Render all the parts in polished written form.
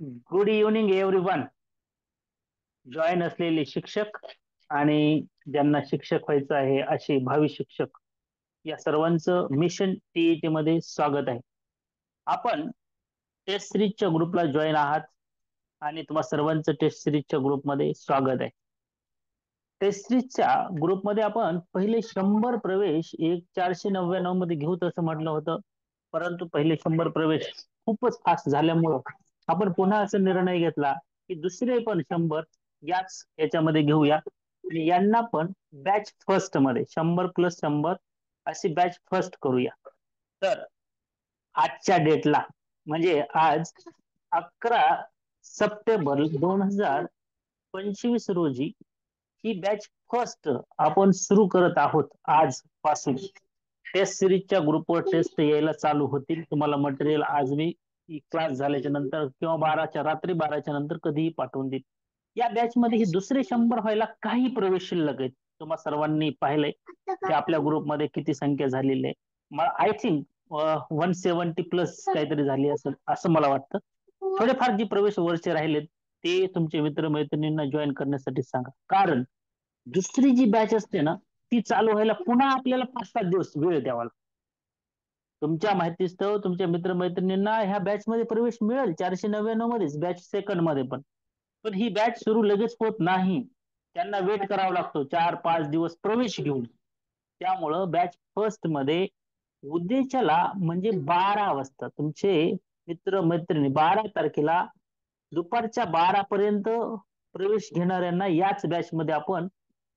Good evening everyone. Join असलेले शिक्षक आणि ज्यांना शिक्षक व्हायचं आहे असे भावी शिक्षक या सर्वांचं मिशन टीईटी मध्ये स्वागत आहे. आपण टेस्ट सिरीजच्या ग्रुपला जॉईन आहात आणि तुम्हा सर्वांचं टेस्ट सिरीजच्या ग्रुपमध्ये स्वागत आहे. टेस्ट सिरीजच्या ग्रुपमध्ये आपण पहिले 100 प्रवेश 499 मध्ये घेऊ असं म्हटलं होतं. परंतु पहिले 100 प्रवेश खूपच फास्ट झाल्यामुळं आपण पुन्हा असा निर्णय घेतला की दुसरे पण 100 याच्यामध्ये घेऊया आणि यांना पण बॅच फर्स्ट मध्ये 100 प्लस 100 अशी बॅच फर्स्ट करूया. तर आजच्या डेटला म्हणजे आज 11 सप्टेंबर 2025 रोजी ही बॅच फर्स्ट आपण सुरू करत आहोत. आज पासून टेस्ट सिरीजच्या ग्रुपवर टेस्ट यायला चालू होतील. तुम्हाला मटेरियल आज मी क्लास झाल्याच्या नंतर किंवा रात्री 12च्या नंतर कधीही पाठवून देईल. या बॅच मध्ये हे दुसरे 100 व्हायला काही प्रवेश शिल्लक आहेत. तुम्हा सर्वांनी पाहिलंय की आपल्या ग्रुपमध्ये किती संख्या झालेली आहे. आय थिंक 170 प्लस काहीतरी झाली असेल असं मला वाटतं. थोडेफार जे प्रवेश वरचे राहिलेत ते तुमचे मित्रमैत्रिणींना जॉईन करण्यासाठी सांगा. कारण दुसरी जी बॅच असते ना ती चालू व्हायला पुन्हा आपल्याला 5-7 दिवस वेळ द्यावा लागतो. तुमच्या माहितीस्तव तुमच्या मित्रमैत्रिणींना ह्या बॅच मध्ये प्रवेश मिळेल 499 मध्येच बॅच सेकंड मध्ये पण. पण ही बॅच सुरू लगेच होत नाही. त्यांना वेट करावा लागतो 4-5 दिवस प्रवेश घेऊन. त्यामुळं बॅच फर्स्ट मध्ये उद्याच्याला म्हणजे 12 वाजता तुमचे मित्र मैत्रिणी 12 तारखेला दुपारच्या 12 पर्यंत प्रवेश घेणाऱ्यांना याच बॅच मध्ये आपण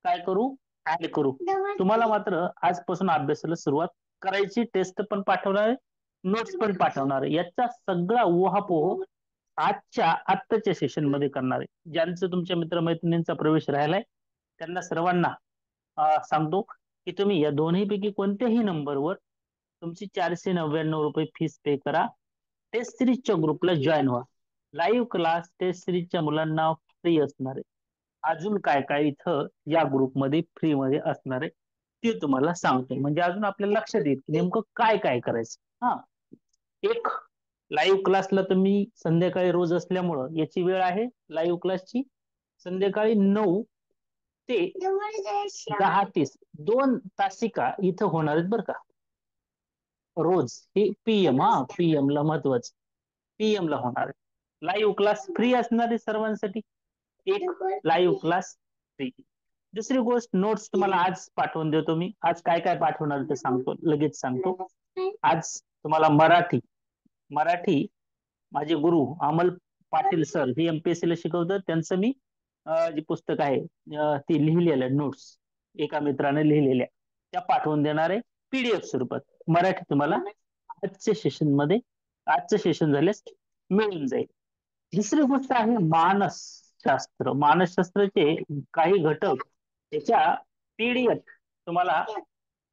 काय करू, ऍड करू. तुम्हाला मात्र आजपासून अभ्यासाला सुरुवात करायची. टेस्ट पण पाठवणार आहे, नोट्स पण पाठवणार आहे. याचा सगळा उहापोह आत्ताच्या सेशन मध्ये करणार आहे. ज्यांचं तुमच्या मित्रमैत्रिणींचा प्रवेश राहिलाय त्यांना सर्वांना सांगतो की तुम्ही या दोन्ही पैकी कोणत्याही नंबरवर तुमची 499 रुपये फीस पे करा. टेस्ट सिरीजच्या ग्रुपला जॉईन व्हा. लाईव्ह क्लास टेस्ट सिरीजच्या मुलांना फ्री असणार आहे. अजून काय काय इथं या ग्रुपमध्ये फ्री मध्ये असणार आहे ते तुम्हाला सांगतो. म्हणजे अजून आपल्याला लक्षात येईल की नेमकं काय काय करायचं. हा, एक लाईव्ह क्लासला तुम्ही संध्याकाळी रोज असल्यामुळं याची वेळ आहे लाईव्ह क्लासची संध्याकाळी 9 ते 10:30 2 तासिका इथं होणार आहेत बरं का. रोज हे पीएम, पीएम ला महत्वाचं, पीएम ला होणार आहे. लाईव्ह क्लास फ्री असणार आहे सर्वांसाठी. एक लाईव्ह क्लास फ्री. दुसरी गोष्ट नोट्स तुम्हाला आज पाठवून देतो मी. आज काय काय पाठवणार ते सांगतो, लगेच सांगतो. आज तुम्हाला मराठी मराठी माझे गुरु अमल पाटील सर हे एमपीएससी ला शिकवतात. त्यांचं मी जे पुस्तक आहे ते लिहिलेलं नोट्स एका मित्राने लिहिलेल्या त्या पाठवून देणार आहे पीडीएफ स्वरूपात. मराठी तुम्हाला आजच्या सेशन मध्ये आजचं सेशन झाल्यास मिळून जाईल. दुसरी गोष्ट आहे मानसशास्त्र. मानसशास्त्राचे काही घटक त्याच्या पीडीएफ तुम्हाला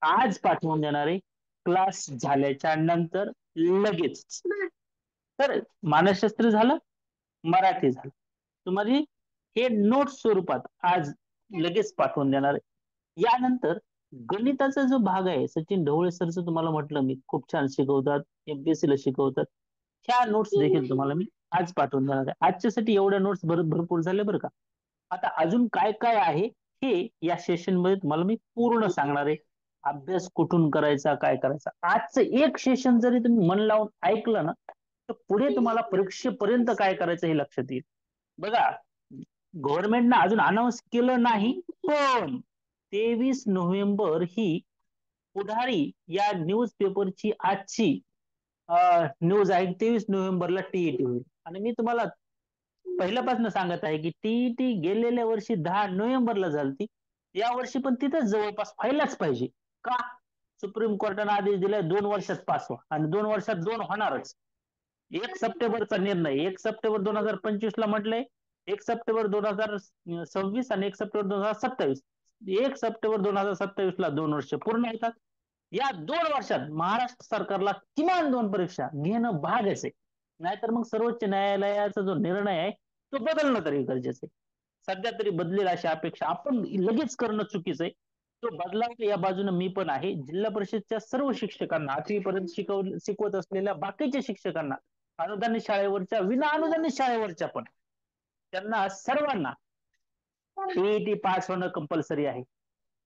आज पाठवून देणार आहे क्लास झाल्याच्या नंतर लगेच. तर मानसशास्त्र झालं, मराठी झालं. तुम्हाला हे नोट स्वरूपात आज लगेच पाठवून देणार आहे. यानंतर गणिताचा जो भाग आहे सचिन ढवळे सरचं तुम्हाला म्हटलं मी खूप छान शिकवतात, एमपीएससी ला शिकवतात. ह्या नोट्स देखील तुम्हाला मी आज पाठवून देणार आहे. आजच्यासाठी एवढ्या नोट्स भरपूर झाले बरं का. आता अजून काय काय आहे हे या सेशन मध्ये तुम्हाला मी पूर्ण सांगणार आहे. अभ्यास कुठून करायचा, काय करायचा. आजचं एक सेशन जरी तुम्ही मन लावून ऐकलं ना तर पुढे तुम्हाला परीक्षेपर्यंत काय करायचं हे लक्षात येईल. बघा, गव्हर्नमेंटनं अजून अनाऊन्स केलं नाही पण 23 नोव्हेंबर ही पुढारी या न्यूज पेपरची आजची न्यूज आहे. 23 नोव्हेंबरला टीईटी होईल. आणि मी तुम्हाला पहिल्यापासून सांगत आहे की टीईटी गेलेल्या वर्षी 10 नोव्हेंबरला झालती. या वर्षी पण तिथंच जवळपास व्हायलाच पाहिजे. का? सुप्रीम कोर्टाने आदेश दिलाय 2 वर्षात पास व्हा आणि 2 वर्षात 2 होणारच. 1 सप्टेंबरचा निर्णय 1 सप्टेंबर 2025 ला म्हटलंय. 1 सप्टेंबर 2026 आणि 1 सप्टेंबर 2027. 1 सप्टेंबर 2027 ला 2 वर्ष पूर्ण होतात. या 2 वर्षात महाराष्ट्र सरकारला किमान 2 परीक्षा घेणं भागच आहे. नाहीतर मग सर्वोच्च न्यायालयाचा जो निर्णय आहे तो बदलणं तरी गरजेचं आहे. सध्या तरी बदलेल अशी अपेक्षा आपण लगेच करणं चुकीचं आहे. तो बदलाव या बाजूने मी पण आहे. जिल्हा परिषदच्या सर्व शिक्षकांना 8वी पर्यंत शिकवत असलेल्या बाकीच्या शिक्षकांना अनुदानित शाळेवरच्या, विना अनुदानित शाळेवरच्या पण, त्यांना सर्वांना टीईटी पास होणं कंपल्सरी आहे.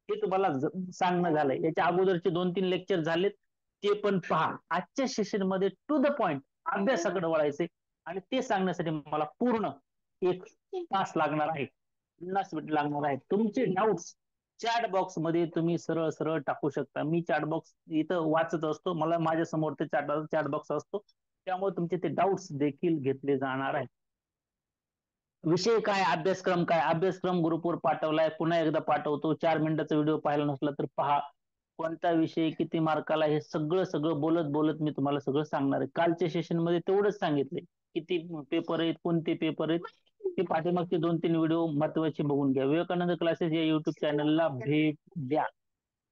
हे तुम्हाला सांगणं झालंय. याच्या अगोदरचे 2-3 लेक्चर झालेत, ते पण पहा. आजच्या सेशन मध्ये टू द पॉइंट अभ्यासाकडे वळायचे आणि ते सांगण्यासाठी मला पूर्ण 1 तास लागणार आहे, 50 मिनिट लागणार आहे. तुमचे डाऊट्स चॅट बॉक्स मध्ये तुम्ही सरळ सरळ टाकू शकता. मी चॅट बॉक्स इथं वाचत असतो, मला माझ्या समोर ते चॅट बॉक्स असतो, त्यामुळे तुमचे ते डाऊट्स देखील घेतले जाणार आहेत. विषय काय, अभ्यासक्रम काय, अभ्यासक्रम ग्रुपवर पाठवलाय, पुन्हा एकदा पाठवतो. 4 मिनिटाचा व्हिडिओ पाहिला नसला तर पहा. कोणता विषय किती मार्काला, हे सगळं सगळं बोलत बोलत मी तुम्हाला सगळं सांगणार आहे. कालच्या सेशन मध्ये तेवढंच सांगितले, किती पेपर आहेत, कोणते पेपर आहेत, ते पाठीमागचे 2-3 व्हिडिओ महत्वाचे बघून घ्या. विवेकानंद क्लासेस या युट्यूब चॅनलला भेट द्या.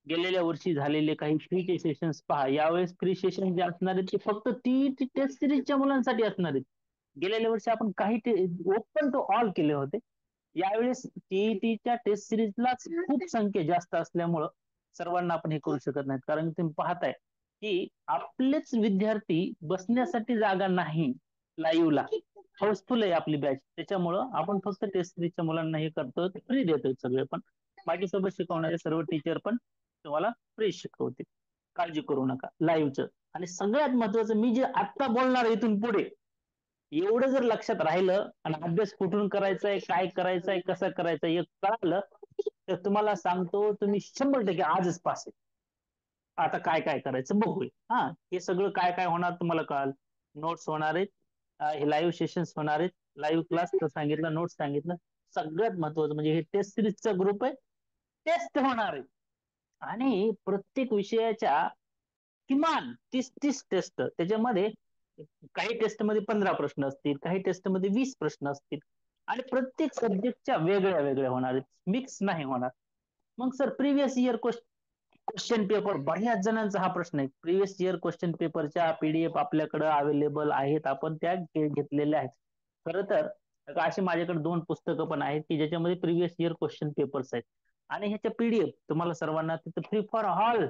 गेलेल्या वर्षी झालेले काही फ्रीचे सेशन्स पहा. यावेळेस फ्री सेशन जे असणार आहेत ते फक्त टीईटी टेस्ट सिरीजच्या मुलांसाठी असणार आहेत. गेलेल्या वर्षी आपण काही ओपन टू ऑल केले होते. यावेळेस टीईटीच्या टेस्ट सिरीजलाच खूप संख्या जास्त असल्यामुळं सर्वांना आपण हे करू शकत नाहीत. कारण तुम्ही पाहताय की आपलेच विद्यार्थी बसण्यासाठी जागा नाही लाईव्हला, हाऊसफुल आहे आपली बॅच, त्याच्यामुळं आपण फक्त टेस्ट सिरीजच्या मुलांना हे करतो, फ्री देतोय सगळे. पण माझ्यासोबत शिकवणारे सर्व टीचर पण तुम्हाला फ्री शिकवतील, काळजी करू नका लाईव्हचं. आणि सगळ्यात महत्वाचं, मी जे आत्ता बोलणार इथून पुढे, एवढं जर लक्षात राहिलं आणि अभ्यास कुठून करायचाय, काय करायचंय, कसं करायचंय हे कळलं, तर तुम्हाला सांगतो तुम्ही 100% आजच पास आहे. आता काय काय करायचं बघूया. हा, हे सगळं काय काय होणार तुम्हाला कळाल. नोट्स होणार आहेत, हे लाईव्ह सेशन्स होणार आहेत, लाईव्ह क्लास सांगितलं, नोट्स सांगितलं. सगळ्यात महत्वाचं म्हणजे हे टेस्ट सिरीजचा ग्रुप आहे, टेस्ट होणार आहे. आणि प्रत्येक विषयाच्या किमान 30 टेस्ट, त्याच्यामध्ये काही टेस्ट मध्ये 15 प्रश्न असतील, काही टेस्ट मध्ये 20 प्रश्न असतील, आणि प्रत्येक सब्जेक्टच्या वेगळ्या वेगळ्या होणार आहेत, मिक्स नाही होणार. मग sir previous year question paper, बऱ्याच जणांचा हा प्रश्न आहे. प्रिव्हियस इयर क्वेश्चन पेपरच्या पीडीएफ आपल्याकडे अवेलेबल आहेत, आपण त्या घेतलेल्या आहेत. खरं तर अशी माझ्याकडे 2 पुस्तकं पण आहेत की ज्याच्यामध्ये प्रिव्हियस इयर क्वेश्चन पेपर्स आहेत, आणि ह्याच्या पीडीएफ तुम्हाला सर्वांना तिथे फ्री फॉर ऑल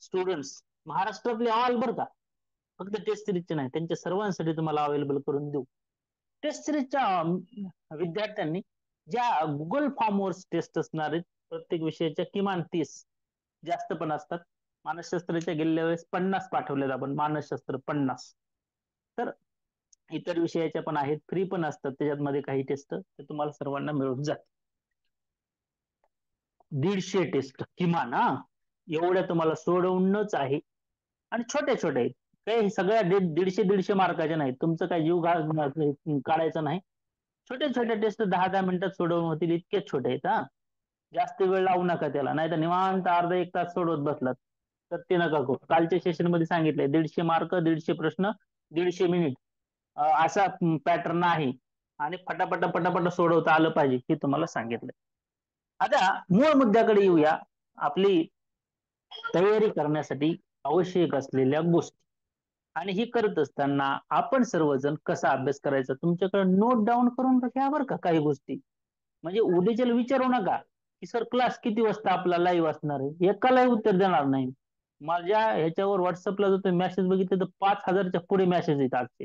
स्टुडंट्स, महाराष्ट्रातले ऑल बरं का, फक्त टेस्ट सिरीजचे नाही, त्यांच्या सर्वांसाठी तुम्हाला अवेलेबल करून देऊ. टेस्ट सिरीजच्या विद्यार्थ्यांनी ज्या गुगल फॉर्मवर टेस्ट असणार आहेत, प्रत्येक विषयाच्या किमान 30, जास्त पण असतात. मानसशास्त्राच्या गेलेल्या वेळेस 50 पाठवलेत आपण, मानसशास्त्र 50. तर इतर विषयाच्या पण आहेत, फ्री पण असतात त्याच्यामध्ये काही टेस्ट, ते तुम्हाला सर्वांना मिळून जातात. 150 टेस्ट किमान, हा, एवढ्या तुम्हाला सोडवणंच आहे. आणि छोट्या छोट्या आहेत, काही सगळ्या 150 मार्काच्या नाहीत. तुमचं काय जीव काढायचं नाही. छोट्या छोट्या टेस्ट 10-10 मिनिटात सोडवून होतील, इतके छोटे आहेत. हा, जास्त वेळ लावू नका त्याला, नाही तर निवांत अर्धा 1 तास सोडवत बसलात तर ते नका करू. कालच्या सेशन मध्ये सांगितलंय 150 मार्क, 150 प्रश्न, 150 मिनिट, असा पॅटर्न आहे. आणि फटाफट फटाफट सोडवता आलं पाहिजे, हे तुम्हाला सांगितलंय. आता मूळ मुद्द्याकडे येऊया. आपली तयारी करण्यासाठी आवश्यक असलेल्या गोष्टी, आणि हे करत असताना आपण सर्वजण कसा अभ्यास करायचा, तुमच्याकडे नोट डाऊन करून घ्या बरं का काही गोष्टी. म्हणजे उद्याच्याला विचारू नका की सर क्लास किती वाजता आपला लाईव्ह असणार आहे, एकालाही उत्तर देणार नाही. माझ्या ह्याच्यावर व्हॉट्सअपला जर तुम्ही मेसेज बघितले तर 5,000च्या पुढे मेसेज येतात आजचे.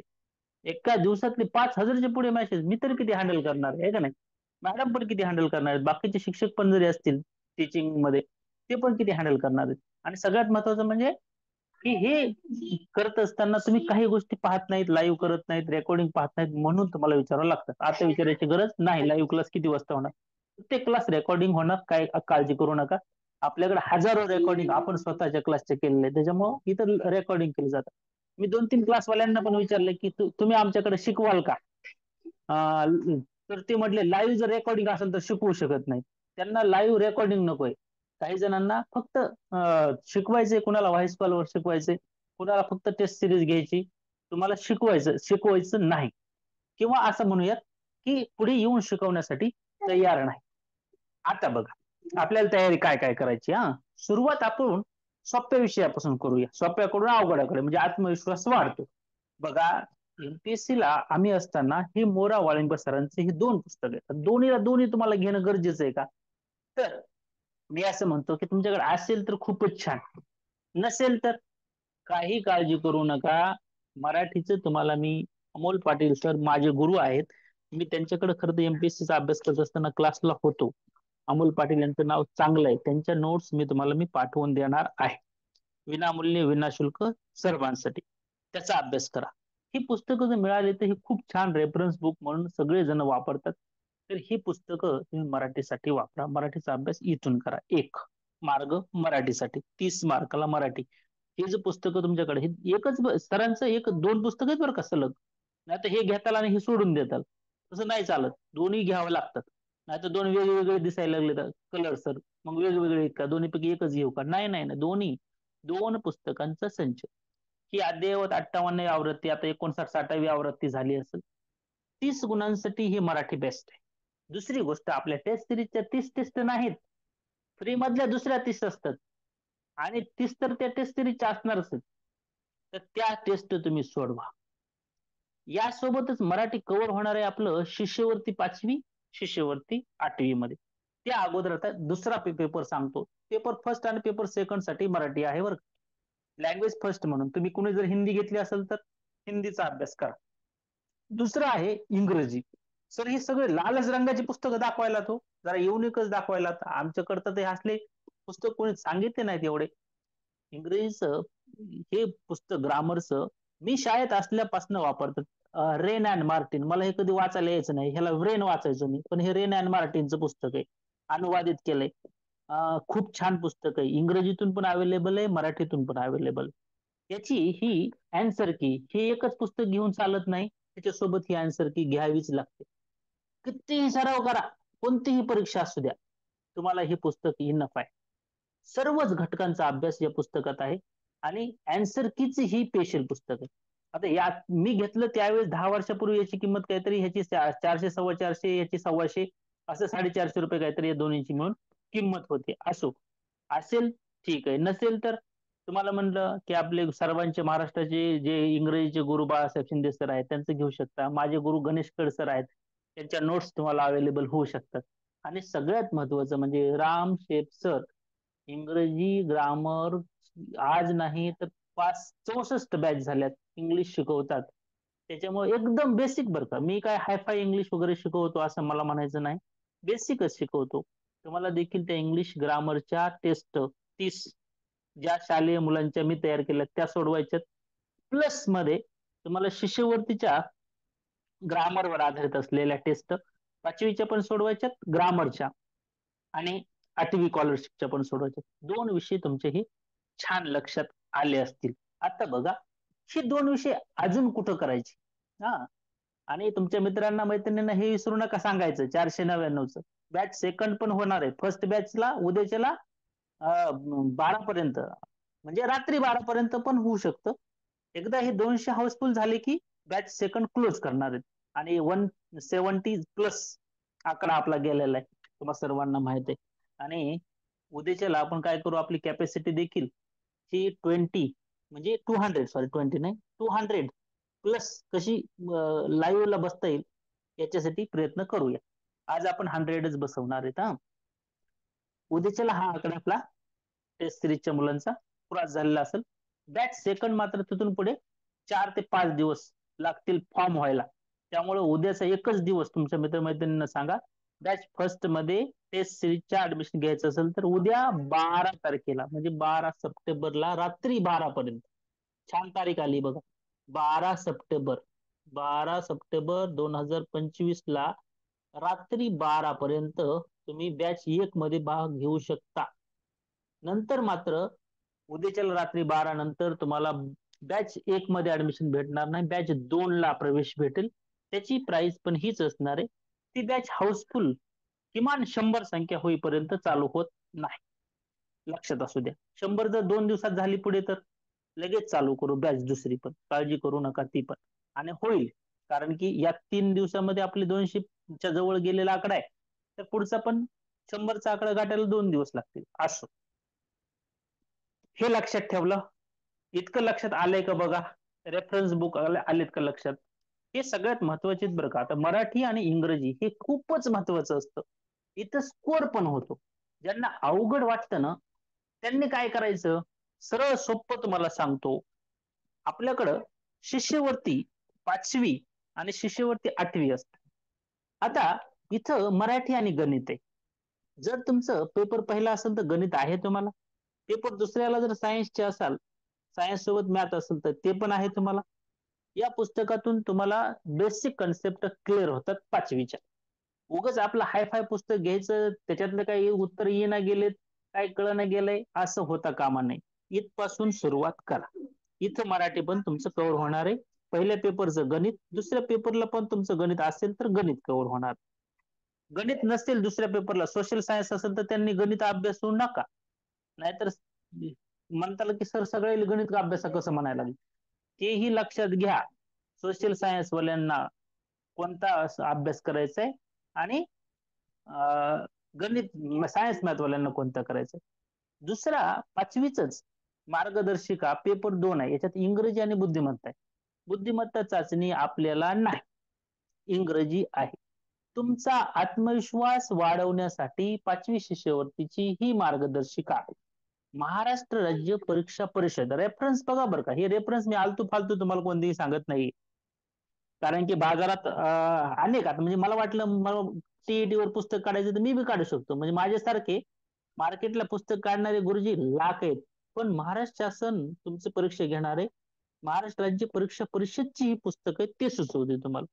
एका दिवसातले 5,000च्या पुढे मेसेज, मी तर किती हँडल करणार आहे का नाही, मॅडम पण किती हँडल करणार आहेत, बाकीचे शिक्षक पण जरी असतील टीचिंग मध्ये, ते पण किती हँडल करणार आहेत. आणि सगळ्यात महत्वाचं म्हणजे की हे करत असताना तुम्ही काही गोष्टी पाहत नाहीत, लाईव्ह करत नाहीत, रेकॉर्डिंग पाहत नाहीत, म्हणून तुम्हाला विचारावं लागतं. आता विचारायची गरज नाही. लाईव्ह क्लास किती वाजता होणार, ते क्लास रेकॉर्डिंग होणार, काय काळजी करू नका. आपल्याकडे हजारो रेकॉर्डिंग आपण स्वतःच्या क्लासचे केलेले, त्याच्यामुळे इथं रेकॉर्डिंग केलं जातं. मी 2-3 क्लासवाल्यांना पण विचारलं की तुम्ही आमच्याकडे शिकवाल का, तर ते म्हटले लाईव्ह जर रेकॉर्डिंग असेल तर शिकवू शकत नाही, त्यांना लाईव्ह रेकॉर्डिंग नकोय. काही जणांना फक्त शिकवायचे, कुणाला व्हॉइस कॉलवर शिकवायचे, कुणाला फक्त टेस्ट सिरीज घ्यायची, तुम्हाला शिकवायचं नाही, किंवा असं म्हणूयात की पुढे येऊन शिकवण्यासाठी तयार नाही. आता बघा आपल्याला तयारी काय काय करायची. हा, सुरुवात आपण सोप्या विषयापासून करूया, सोप्याकडून अवघडाकडे, म्हणजे आत्मविश्वास वाढतो. बघा, एमपीएससी ला आम्ही असताना हे मोरा वाळिंब सरांचे हे 2 पुस्तक आहेत, दोन्ही तुम्हाला घेणं गरजेचं आहे का, तर मी असं म्हणतो की तुमच्याकडे असेल तर खूपच छान, नसेल तर काही काळजी करू नका. मराठीचं तुम्हाला मी, अमोल पाटील सर माझे गुरु आहेत. मी त्यांच्याकडे खरं तर एमपीएससीचा अभ्यास करत असताना क्लासला होतो. अमोल पाटील यांचं नाव चांगलं आहे. त्यांच्या नोट्स मी पाठवून देणार आहे, विनामूल्य विनाशुल्क सर्वांसाठी. त्याचा अभ्यास करा. ही पुस्तकं जर मिळाली तर ही खूप छान रेफरन्स बुक म्हणून सगळेजण वापरतात. तर ही पुस्तकं तुम्ही मराठीसाठी वापरा. मराठीचा अभ्यास इथून करा. एक मार्ग मराठीसाठी, 30 मार्काला मराठी. हे जे पुस्तकं तुमच्याकडे, हे सरांचं एक दोन पुस्तक आहेत बरं का सलग. नाही तर हे घेताल आणि हे सोडून देताल, तसं नाही चालत. दोन्ही घ्यावं लागतात. नाही तर दोन वेगवेगळे दिसायला लागले तर कलर सर, मग वेगवेगळे आहेत का, दोन्हीपैकी एकच घेऊ का? नाही नाही नाही, दोन्ही. दोन पुस्तकांचा संच. ही अद्ययावत 58वी आवृत्ती, आता 59-60वी आवृत्ती झाली असेल. 30 गुणांसाठी ही मराठी बेस्ट आहे. दुसरी गोष्ट, आपल्या टेस्ट सिरीजच्या 30 टेस्ट नाहीत, फ्री मधल्या दुसऱ्या 30 असतात. आणि 30 तर त्या टेस्ट सिरीजच्या असणारच आहेत. तर त्या टेस्ट तुम्ही सोडवा. यासोबतच मराठी कव्हर होणार आहे आपलं शिष्यवृत्ती 5वी, शिष्यवृत्ती 8वी मध्ये. त्या अगोदर आता दुसरा पेपर सांगतो. पेपर फर्स्ट आणि पेपर सेकंड साठी मराठी आहे बरं. लँग्वेज फर्स्ट म्हणून तुम्ही कुणी जर हिंदी घेतली असेल तर हिंदीचा अभ्यास करा. दुसरं आहे इंग्रजी. सर हे सगळे लालच रंगाची पुस्तकं दाखवायला, तो जरा युनिकच दाखवायला. आमच्याकडे तर ते असले पुस्तक कोणी सांगितले नाहीत एवढे. इंग्रजीचं हे पुस्तक ग्रामरचं मी शाळेत असल्यापासून वापरतो. रेन अँड मार्टिन, मला हे कधी वाचायला यायचं नाही, ह्याला रेन वाचायचो मी, पण हे रेन अँड मार्टिनचं पुस्तक आहे, अनुवादित केलंय. खूप छान पुस्तक आहे. इंग्रजीतून पण अवेलेबल आहे, मराठीतून पण अवेलेबल. याची ही अँसर की, हे एकच पुस्तक घेऊन चालत नाही, त्याच्यासोबत ही अँसर की घ्यावीच लागते. कितीही सराव करा, कोणतीही परीक्षा असू द्या, तुम्हाला हे पुस्तक इनफ आहे. सर्वच घटकांचा अभ्यास या पुस्तकात आहे. आणि अँसर कीच ही स्पेशल पुस्तक आहे. आता या मी घेतलं त्यावेळेस 10 वर्षापूर्वी याची किंमत काहीतरी, ह्याची 400 450, याची 125, असं 450 रुपये काहीतरी या दोन्हीची मिळून किंमत होते. असो, असेल ठीक आहे, नसेल तर तुम्हाला म्हणलं की आपले सर्वांचे महाराष्ट्राचे जे इंग्रजीचे गुरु बाळासाहेब शिंदे सर आहेत त्यांचं घेऊ शकता. माझे गुरु गणेश कड सर आहेत, त्यांच्या नोट्स तुम्हाला अवेलेबल होऊ शकतात. आणि सगळ्यात महत्वाचं म्हणजे राम शेठ सर, इंग्रजी ग्रामर आज नाही तर 64 बॅच झाल्यात, इंग्लिश शिकवतात. त्याच्यामुळे एकदम बेसिक बरं का, मी काय हायफाय इंग्लिश वगैरे शिकवतो असं मला म्हणायचं नाही, बेसिकच शिकवतो. तुम्हाला देखील त्या इंग्लिश ग्रामरच्या टेस्ट 30 ज्या शालेय मुलांच्या मी तयार केल्या त्या सोडवायच्यात. प्लस मध्ये तुम्हाला शिष्यवृत्तीच्या ग्रामरवर आधारित असलेल्या टेस्ट 5वीच्या पण सोडवायच्यात ग्रामरच्या, आणि 8वी स्कॉलरशिपच्या पण सोडवायच्या. दोन विषय तुमचे हे छान लक्षात आले असतील. आता बघा, हे दोन विषय अजून कुठं करायचे? हा, आणि तुमच्या मित्रांना मैत्रिणींना हे विसरू नका सांगायचं, 499चं बॅच सेकंड पण होणार आहे. फर्स्ट बॅचला उद्याच्याला 12 पर्यंत, म्हणजे रात्री 12 पर्यंत पण होऊ शकतं. एकदा हे 200 हाऊसफुल झाले की बॅच सेकंड क्लोज करणार आहेत. आणि 170+ आकडा आपला गेलेला आहे, तुम्हाला सर्वांना माहित आहे. आणि उद्याच्याला आपण काय करू, आपली कॅपॅसिटी देखील ही 20, म्हणजे 200, सॉरी 20 नाही, 200+ कशी लाईव्हला बसता येईल याच्यासाठी प्रयत्न करूया. आज आपण 100च बसवणार आहेत. हा, उद्याच्याला हा आकडा आपला टेस्ट सिरीजच्या मुलांचा पुरा झालेला असेल. बॅच सेकंड मात्र तिथून पुढे 4 ते 5 दिवस लागतील फॉर्म व्हायला. त्यामुळे उद्याचा एकच दिवस तुमच्या मित्रमैत्रिणींना सांगा, बॅच फर्स्ट मध्ये टेस्ट सिरीजच्या ऍडमिशन घ्यायचं असेल तर उद्या 12 तारखेला, म्हणजे 12 सप्टेंबरला रात्री 12 पर्यंत, छान तारीख आली बघा, 12 सप्टेंबर, 12 सप्टेंबर 2025 ला रात्री 12 पर्यंत तुम्ही बॅच 1 मध्ये भाग घेऊ शकता. नंतर मात्र उद्याच्याला रात्री 12 नंतर तुम्हाला बॅच 1 मध्ये ऍडमिशन भेटणार नाही, बॅच 2 ला प्रवेश भेटेल. त्याची प्राइस पण हीच असणार आहे. ती बॅच हाऊसफुल किमान 100 संख्या होईपर्यंत चालू होत नाही, लक्षात असू द्या. 100 जर 2 दिवसात झाली पुढे तर लगेच चालू करू बॅच दुसरी पण, काळजी करू नका ती पण. आणि होईल, कारण की या 3 दिवसामध्ये आपले 200च्या जवळ गेलेला आकडा आहे, तर पुढचा पण 100चा आकडा गाठायला 2 दिवस लागतील. असं हे लक्षात ठेवलं, इतकं लक्षात आलंय का बघा, रेफरन्स बुक आलेत का लक्षात? हे सगळ्यात महत्वाचे बरं का. आता मराठी आणि इंग्रजी हे खूपच महत्वाचं असतं, इथं स्कोर पण होतो. ज्यांना अवघड वाटतं ना, त्यांनी काय करायचं, सरळ सोप्पं तुम्हाला सांगतो. आपल्याकडं शिष्यवृत्ती 5वी आणि शिष्यवृत्ती 8वी असते. आता इथं मराठी आणि गणित आहे. जर तुमचं पेपर पहिला असेल तर गणित आहे तुम्हाला. पेपर दुसऱ्याला जर सायन्सचे असाल, सायन्स सोबत मॅथ असेल तर ते पण आहे तुम्हाला. या पुस्तकातून तुम्हाला बेसिक कन्सेप्ट क्लिअर होतात 5वीच्या. उगाच आपलं हाय-फाय पुस्तक घ्यायचं, त्याच्यातलं काही उत्तर येईना गेलेत, काय कळना गेलंय, असं होता कामा नये. इथपासून सुरुवात करा. इथं मराठी पण तुमचं कव्हर होणार आहे. पहिल्या पेपरचं गणित, दुसऱ्या पेपरला पण तुमचं गणित असेल तर गणित कव्हर होणार. गणित नसेल दुसऱ्या पेपरला, सोशल सायन्स असेल तर त्यांनी गणित अभ्यासू नका. नाहीतर म्हणताल की सर सगळे गणित अभ्यासा कसं म्हणायला लागले. तेही लक्षात घ्या. सोशल सायन्स वाल्यांना कोणता अभ्यास करायचा आहे आणि गणित सायन्स मॅथ वाल्यांना कोणता करायचा आहे. दुसरा 5वीच मार्गदर्शिका पेपर 2 आहे. याच्यात इंग्रजी आणि बुद्धिमत्ता आहे. बुद्धिमत्ता चाचणी आपल्याला नाही, इंग्रजी आहे. तुमचा आत्मविश्वास वाढवण्यासाठी 5वी शिष्यवृत्तीची ही मार्गदर्शिका आहे. महाराष्ट्र राज्य परीक्षा परिषद रेफरन्स बघा बरं का. हे रेफरन्स मी आलतू फालतू तुम्हाला कोणतेही सांगत नाही. कारण की बाजारात अनेक आता म्हणजे मला वाटलं मला CET वर पुस्तक काढायचं तर मी बी काढू शकतो. म्हणजे माझ्यासारखे मार्केटला पुस्तक काढणारे गुरुजी लाख आहेत. पण महाराष्ट्र शासन तुमची परीक्षा घेणारे महाराष्ट्र राज्य परीक्षा परिषदची ही पुस्तकं आहेत ते सुचवते तुम्हाला.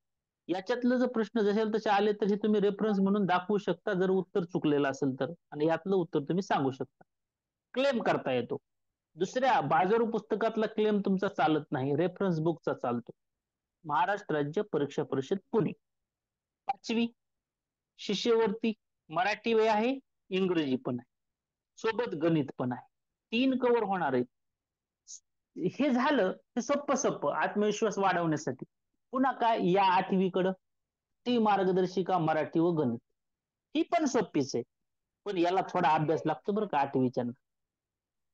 याच्यातलं जर प्रश्न जसे तसे आले तर हे तुम्ही रेफरन्स म्हणून दाखवू शकता जर उत्तर चुकलेलं असेल तर आणि यातलं उत्तर तुम्ही सांगू शकता. क्लेम करता येतो. दुसऱ्या बाजारू पुस्तकातला क्लेम तुमचा चालत नाही, रेफरन्स बुकचा चालतो. महाराष्ट्र राज्य परीक्षा परिषद पुणे. 5वी शिष्यवृत्ती मराठी वे आहे, इंग्रजी पण आहे, सोबत गणित पण आहे. 3 कव्हर होणार आहेत. हे झालं हे सोप्पं आत्मविश्वास वाढवण्यासाठी. पुन्हा काय या 8वी कडं ती मार्गदर्शिका मराठी व गणित. ही पण सोपीच आहे. पण याला थोडा अभ्यास लागतो बरं का 8वीच्या.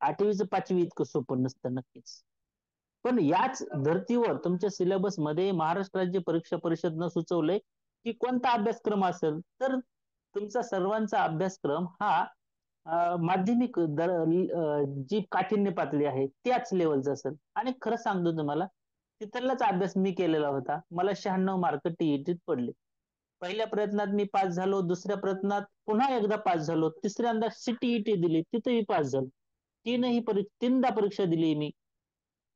8वीचं 5वी इतकं सोपं नसतं नक्कीच. पण याच धर्तीवर तुमच्या सिलेबस मध्ये महाराष्ट्र राज्य परीक्षा परिषदनं सुचवलंय की कोणता अभ्यासक्रम असेल तर तुमचा सर्वांचा अभ्यासक्रम हा माध्यमिक जी काठिण्य पातळी आहे त्याच लेवलचा असेल. आणि खरं सांगतो तुम्हाला तिथलाच अभ्यास मी केलेला होता. मला 96 मार्क टीईटीत पडले. पहिल्या प्रयत्नात मी पास झालो, दुसऱ्या प्रयत्नात पुन्हा एकदा पास झालो, तिसऱ्यांदा CTET दिली तिथेही पास झालो. तीनदा परीक्षा दिली मी.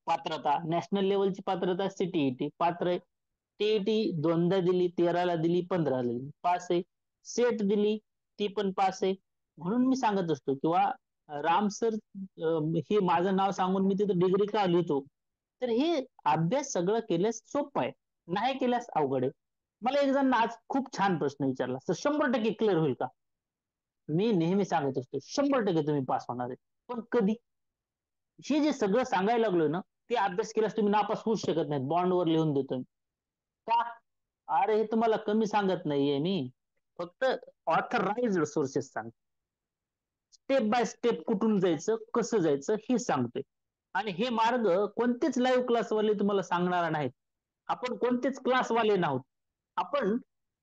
पात्रता नॅशनल लेवलची पात्रता CTET पात्र आहे. TET 2दा दिली, 13ला दिली, 15ला दिली, पास आहे. सेट दिली ती पण पास आहे. म्हणून मी सांगत असतो किंवा राम सर हे माझं नाव सांगून मी तिथे डिग्री का लिहितो तर हे अभ्यास सगळं केल्यास सोपं आहे, नाही केल्यास अवघड आहे. मला एक जण आज खूप छान प्रश्न विचारला तर 100% क्लिअर होईल का. मी नेहमी सांगत असतो 100% तुम्ही पास होणार आहे. पण कधी हे जे सगळं सांगायला लागलोय ना ते अभ्यास केल्यास तुम्ही नापास होऊ शकत नाही. बॉन्डवर लिहून देतो का. अरे हे तुम्हाला कमी सांगत नाहीये मी, फक्त ऑथराइज्ड सोर्सेस सांग. स्टेप बाय स्टेप कुठून जायचं कसं जायचं हे सांगतोय. आणि हे मार्ग कोणतेच लाईव्ह क्लासवाले तुम्हाला सांगणार नाहीत. आपण कोणतेच क्लासवाले नाहोत. आपण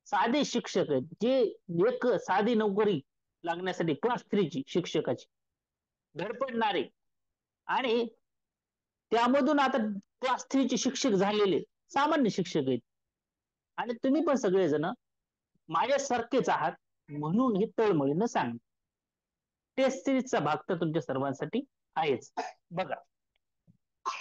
साधे शिक्षक आहेत जे एक साधी नोकरी लागण्यासाठी क्लास 3 ची शिक्षकाची धडपडणारे आणि त्यामधून आता क्लास 3 चे शिक्षक झालेले सामान्य शिक्षक आहेत. आणि तुम्ही पण सगळेजण माझ्यासारखेच आहात म्हणून हे तळमळीनं सांग. टेस्ट सिरीजचा भाग तर तुमच्या सर्वांसाठी आहेच. बघा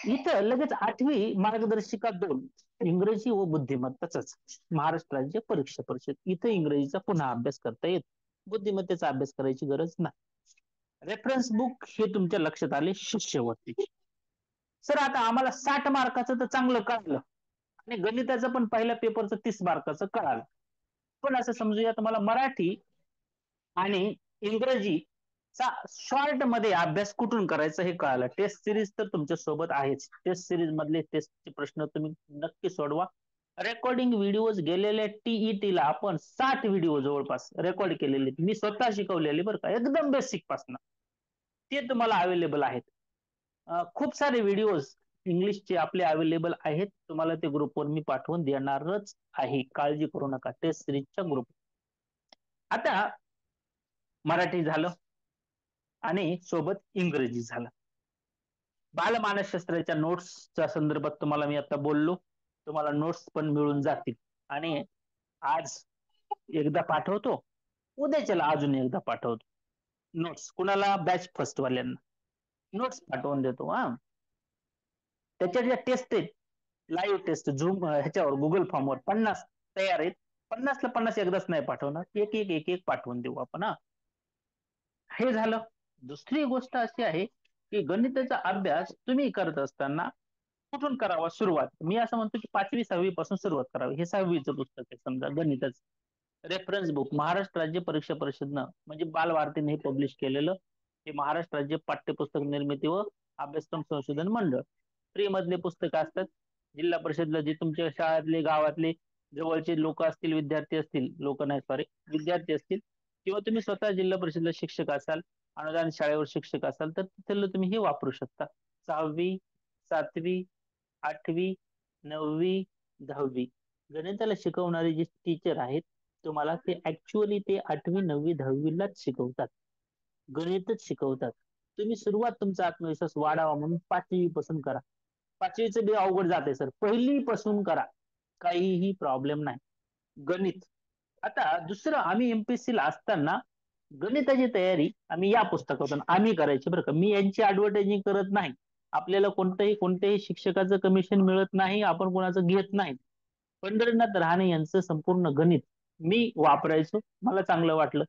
इथं लगेच 8वी मार्गदर्शिका 2 इंग्रजी व बुद्धिमत्ताच महाराष्ट्र राज्य परीक्षा परिषद. इथं इंग्रजीचा पुन्हा अभ्यास करता येत, बुद्धिमत्तेचा अभ्यास करायची गरज नाही. रेफरन्स बुक हे तुमच्या लक्षात आले शिष्यवृत्तीचे. सर आता आम्हाला 60 मार्काचं तर चांगलं कळलं आणि गणिताचं पण पहिल्या पेपरचं 30 मार्काचं कळालं. पण असं समजूया तुम्हाला मराठी आणि इंग्रजीचा शॉर्ट मध्ये अभ्यास कुठून करायचा हे कळालं. टेस्ट सिरीज तर तुमच्या सोबत आहेच. टेस्ट सिरीज मधले टेस्टचे प्रश्न तुम्ही नक्की सोडवा. रेकॉर्डिंग व्हिडिओज गेलेल्या टीईटीला आपण 60 व्हिडिओ जवळपास रेकॉर्ड केलेले मी स्वतः शिकवलेले बरं का एकदम बेसिक पासन ते तुम्हाला अवेलेबल आहेत. खूप सारे व्हिडिओज इंग्लिशचे आपले अवेलेबल आहेत. तुम्हाला ते ग्रुपवर मी पाठवून देणारच आहे, काळजी करू नका. टेस्ट सिरीजच्या ग्रुप. आता मराठी झालं आणि सोबत इंग्रजी झालं. बालमानसशास्त्राच्या नोट्सच्या संदर्भात तुम्हाला मी आता बोललो, तुम्हाला नोट्स पण मिळून जातील. आणि आज एकदा पाठवतो, उद्याच्याला अजून एकदा पाठवतो नोट्स. कुणाला? बॅच फर्स्ट वाल्यांना नोट्स पाठवून देतो हा. त्याच्या ज्या टेस्ट आहेत, लाईव्ह टेस्ट झूम ह्याच्यावर गुगल फॉर्मवर 50 तयार आहेत. 50 ला 50 एकदाच नाही पाठवणार, एक एक एक एक पाठवून देऊ आपण हा. हे झालं. दुसरी गोष्ट अशी आहे की गणिताचा अभ्यास तुम्ही करत असताना कुठून करावा सुरुवात? मी असं म्हणतो की 5वी 6वी पासून सुरुवात करावी. हे 6वीचं पुस्तक आहे समजा गणिताचं. रेफरन्स बुक महाराष्ट्र राज्य परीक्षा परिषदनं म्हणजे बालभारतीने हे पब्लिश केलेलं, हे महाराष्ट्र राज्य पाठ्यपुस्तक निर्मिती व अभ्यासक्रम संशोधन मंडळ फ्री मधले पुस्तकं असतात. जिल्हा परिषदला जे तुमच्या शाळेतले गावातले जवळचे लोक असतील, विद्यार्थी असतील, लोक नाही सॉरी विद्यार्थी असतील, किंवा तुम्ही स्वतः जिल्हा परिषदला शिक्षक असाल, अनुदान शाळेवर शिक्षक असाल, तर तिथलं तुम्ही हे वापरू शकता. 6वी 7वी 8वी 9वी 10वी गणिताला शिकवणारे जे टीचर आहेत, तुम्हाला ते ऍक्च्युअली ते 8वी 9वी 10वीलाच शिकवतात, गणितच शिकवतात. तुम्ही सुरुवात तुमचा आत्मविश्वास वाढावा म्हणून 5वी पासून करा. 5वीचं बी अवघड जाते सर, पहिली पासून करा, काहीही प्रॉब्लेम नाही. गणित. आता दुसरं, आम्ही एमपीएससी ला असताना गणिताची तयारी आम्ही या पुस्तकातून आम्ही करायची बरं का. मी यांची ऍडव्हर्टायझिंग करत नाही. आपल्याला कोणत्याही शिक्षकाचं कमिशन मिळत नाही, आपण कोणाचं घेत नाही. पंढरीनाथ राहणे यांचं संपूर्ण गणित मी वापरायचो, मला चांगलं वाटलं.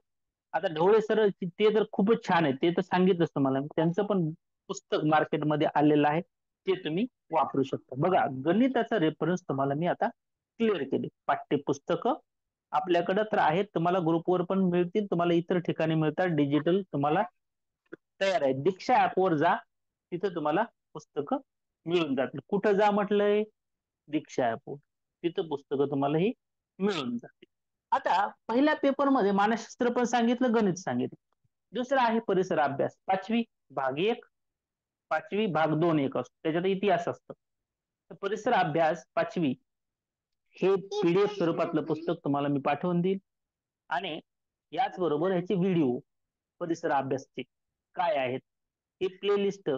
आता ढवळे सर ते तर खूपच छान आहे, ते तर सांगितलंच तुम्हाला. त्यांचं पण पुस्तक मार्केटमध्ये आलेलं आहे, ते तुम्ही वापरू शकता. बघा, गणिताचा रेफरन्स तुम्हाला मी आता क्लिअर केले. पाठ्यपुस्तकं आपल्याकडे तर आहेत, तुम्हाला ग्रुपवर पण मिळतील, तुम्हाला इतर ठिकाणी मिळतात, डिजिटल तुम्हाला तयार आहे. दीक्षा ऍपवर जा, तिथं तुम्हाला पुस्तकं मिळून जातील. कुठं जा म्हटलंय? दीक्षा ऍपवर. तिथं पुस्तकं तुम्हाला ही मिळून जातील. आता पहिल्या पेपरमध्ये मानसशास्त्र पण सांगितलं, गणित सांगितलं. दुसरा आहे परिसर अभ्यास, 5वी भाग 1, 5वी भाग 2 एक असतो, त्याच्यात इतिहास असतो. तर परिसर अभ्यास 5वी हे पीडीएफ स्वरूपातलं पुस्तक तुम्हाला मी पाठवून देईल. आणि याचबरोबर ह्याचे व्हिडिओ परिसर अभ्यासचे काय आहेत, ही प्लेलिस्ट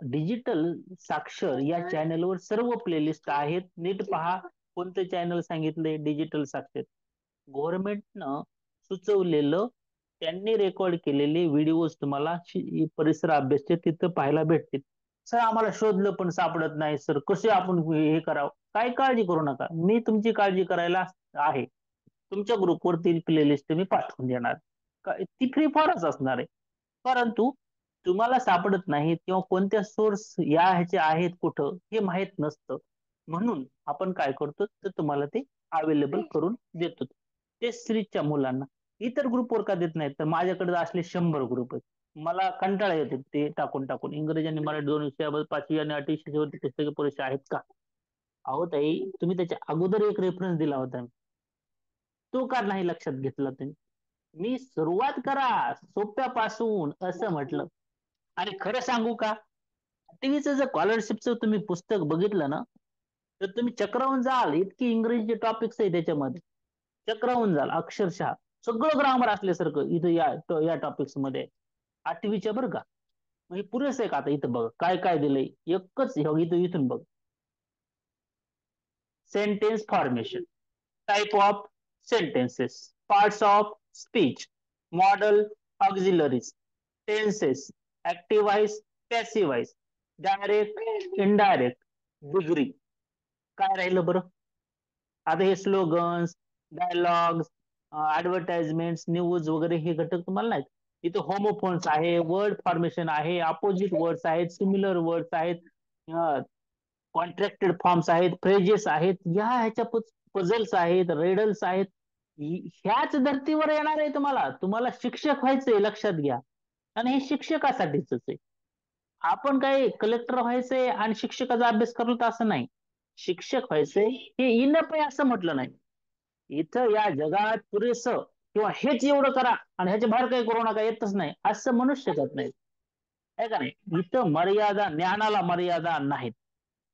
डिजिटल साक्षर या चॅनलवर सर्व प्लेलिस्ट आहेत. नीट पहा, कोणतं चॅनल सांगितलंय? डिजिटल साक्षर. गव्हर्नमेंटनं सुचवलेलं, त्यांनी रेकॉर्ड केलेले व्हिडिओज तुम्हाला परिसर अभ्यासचे तिथं पाहायला भेटतील. सर आम्हाला शोधलं पण सापडत नाही सर, कसे आपण हे करावं? काय काळजी करू नका, मी तुमची काळजी करायला आहे. तुमच्या ग्रुपवरती प्लेलिस्ट मी पाठवून देणार. ती फ्री फॉरच असणार आहे. परंतु तुम्हाला सापडत नाहीत किंवा कोणत्या सोर्स या ह्याचे आहेत कुठं हे माहित नसतं, म्हणून आपण काय करतो, तर तुम्हाला ते अवेलेबल करून देतो. ते सिरीजच्या मुलांना इतर ग्रुपवर का देत नाहीत? तर माझ्याकडे असले 100 ग्रुप आहेत. मला कंटाळा येते ते टाकून टाकून. इंग्रजी आणि मराठी दोन विषयावर 5वी आणि 8वी शिष्यवृत्ती पुस्तके पुरेशी आहेत का? अहो ताई, तुम्ही त्याच्या अगोदर एक रेफरन्स दिला होता, तो का नाही लक्षात घेतला तुम्ही? मी सुरुवात करा सोप्यापासून असं म्हटलं. आणि खरं सांगू का, टीव्हीचं जर स्कॉलरशिपचं तुम्ही पुस्तक बघितलं ना, तर तुम्ही चक्रावून जाल. इतकी इंग्रजीचे टॉपिक्स आहे त्याच्यामध्ये, चक्रावून जाल अक्षरशः. सगळं ग्रामर असल्यासारखं इथं या टॉपिक्स मध्ये 8वीच्या बरं का. म्हणजे पुरेसं आहे का? आता इथं बघ काय काय दिलंय, एकच इथून बघ. Sentence formation, type of sentences, parts of speech, model, auxiliaries, tenses, active voice, passive voice, direct, indirect, degree. काय राहिलं बरं? आता हे स्लोगन्स, डायलॉग्स, ऍडव्हर्टाइजमेंट, न्यूज वगैरे हे घटक तुम्हाला नाहीत. इथं होमोफोन्स आहे, वर्ड फॉर्मेशन आहे, अपोजिट वर्ड्स आहेत, सिमिलर वर्ड्स आहेत, कॉन्ट्रॅक्टेड फॉर्म्स आहेत, फ्रेजेस आहेत, या ह्याच्या पझल्स आहेत, रेडल्स आहेत. ह्याच धर्तीवर येणार आहे. तुम्हाला तुम्हाला शिक्षक व्हायचंय, लक्षात घ्या. आणि हे शिक्षकासाठीच आहे. आपण काय कलेक्टर व्हायचंय आणि शिक्षकाचा अभ्यास करलो तर असं नाही. शिक्षक व्हायचंय हे इनफ आहे असं म्हटलं नाही. इथं या जगात पुरेसं किंवा हेच एवढं करा आणि ह्याच्या बाहेर काही करू नका, येतच नाही असं म्हणूच शकत नाही, आहे का नाही? इथं मर्यादा, ज्ञानाला मर्यादा नाहीत.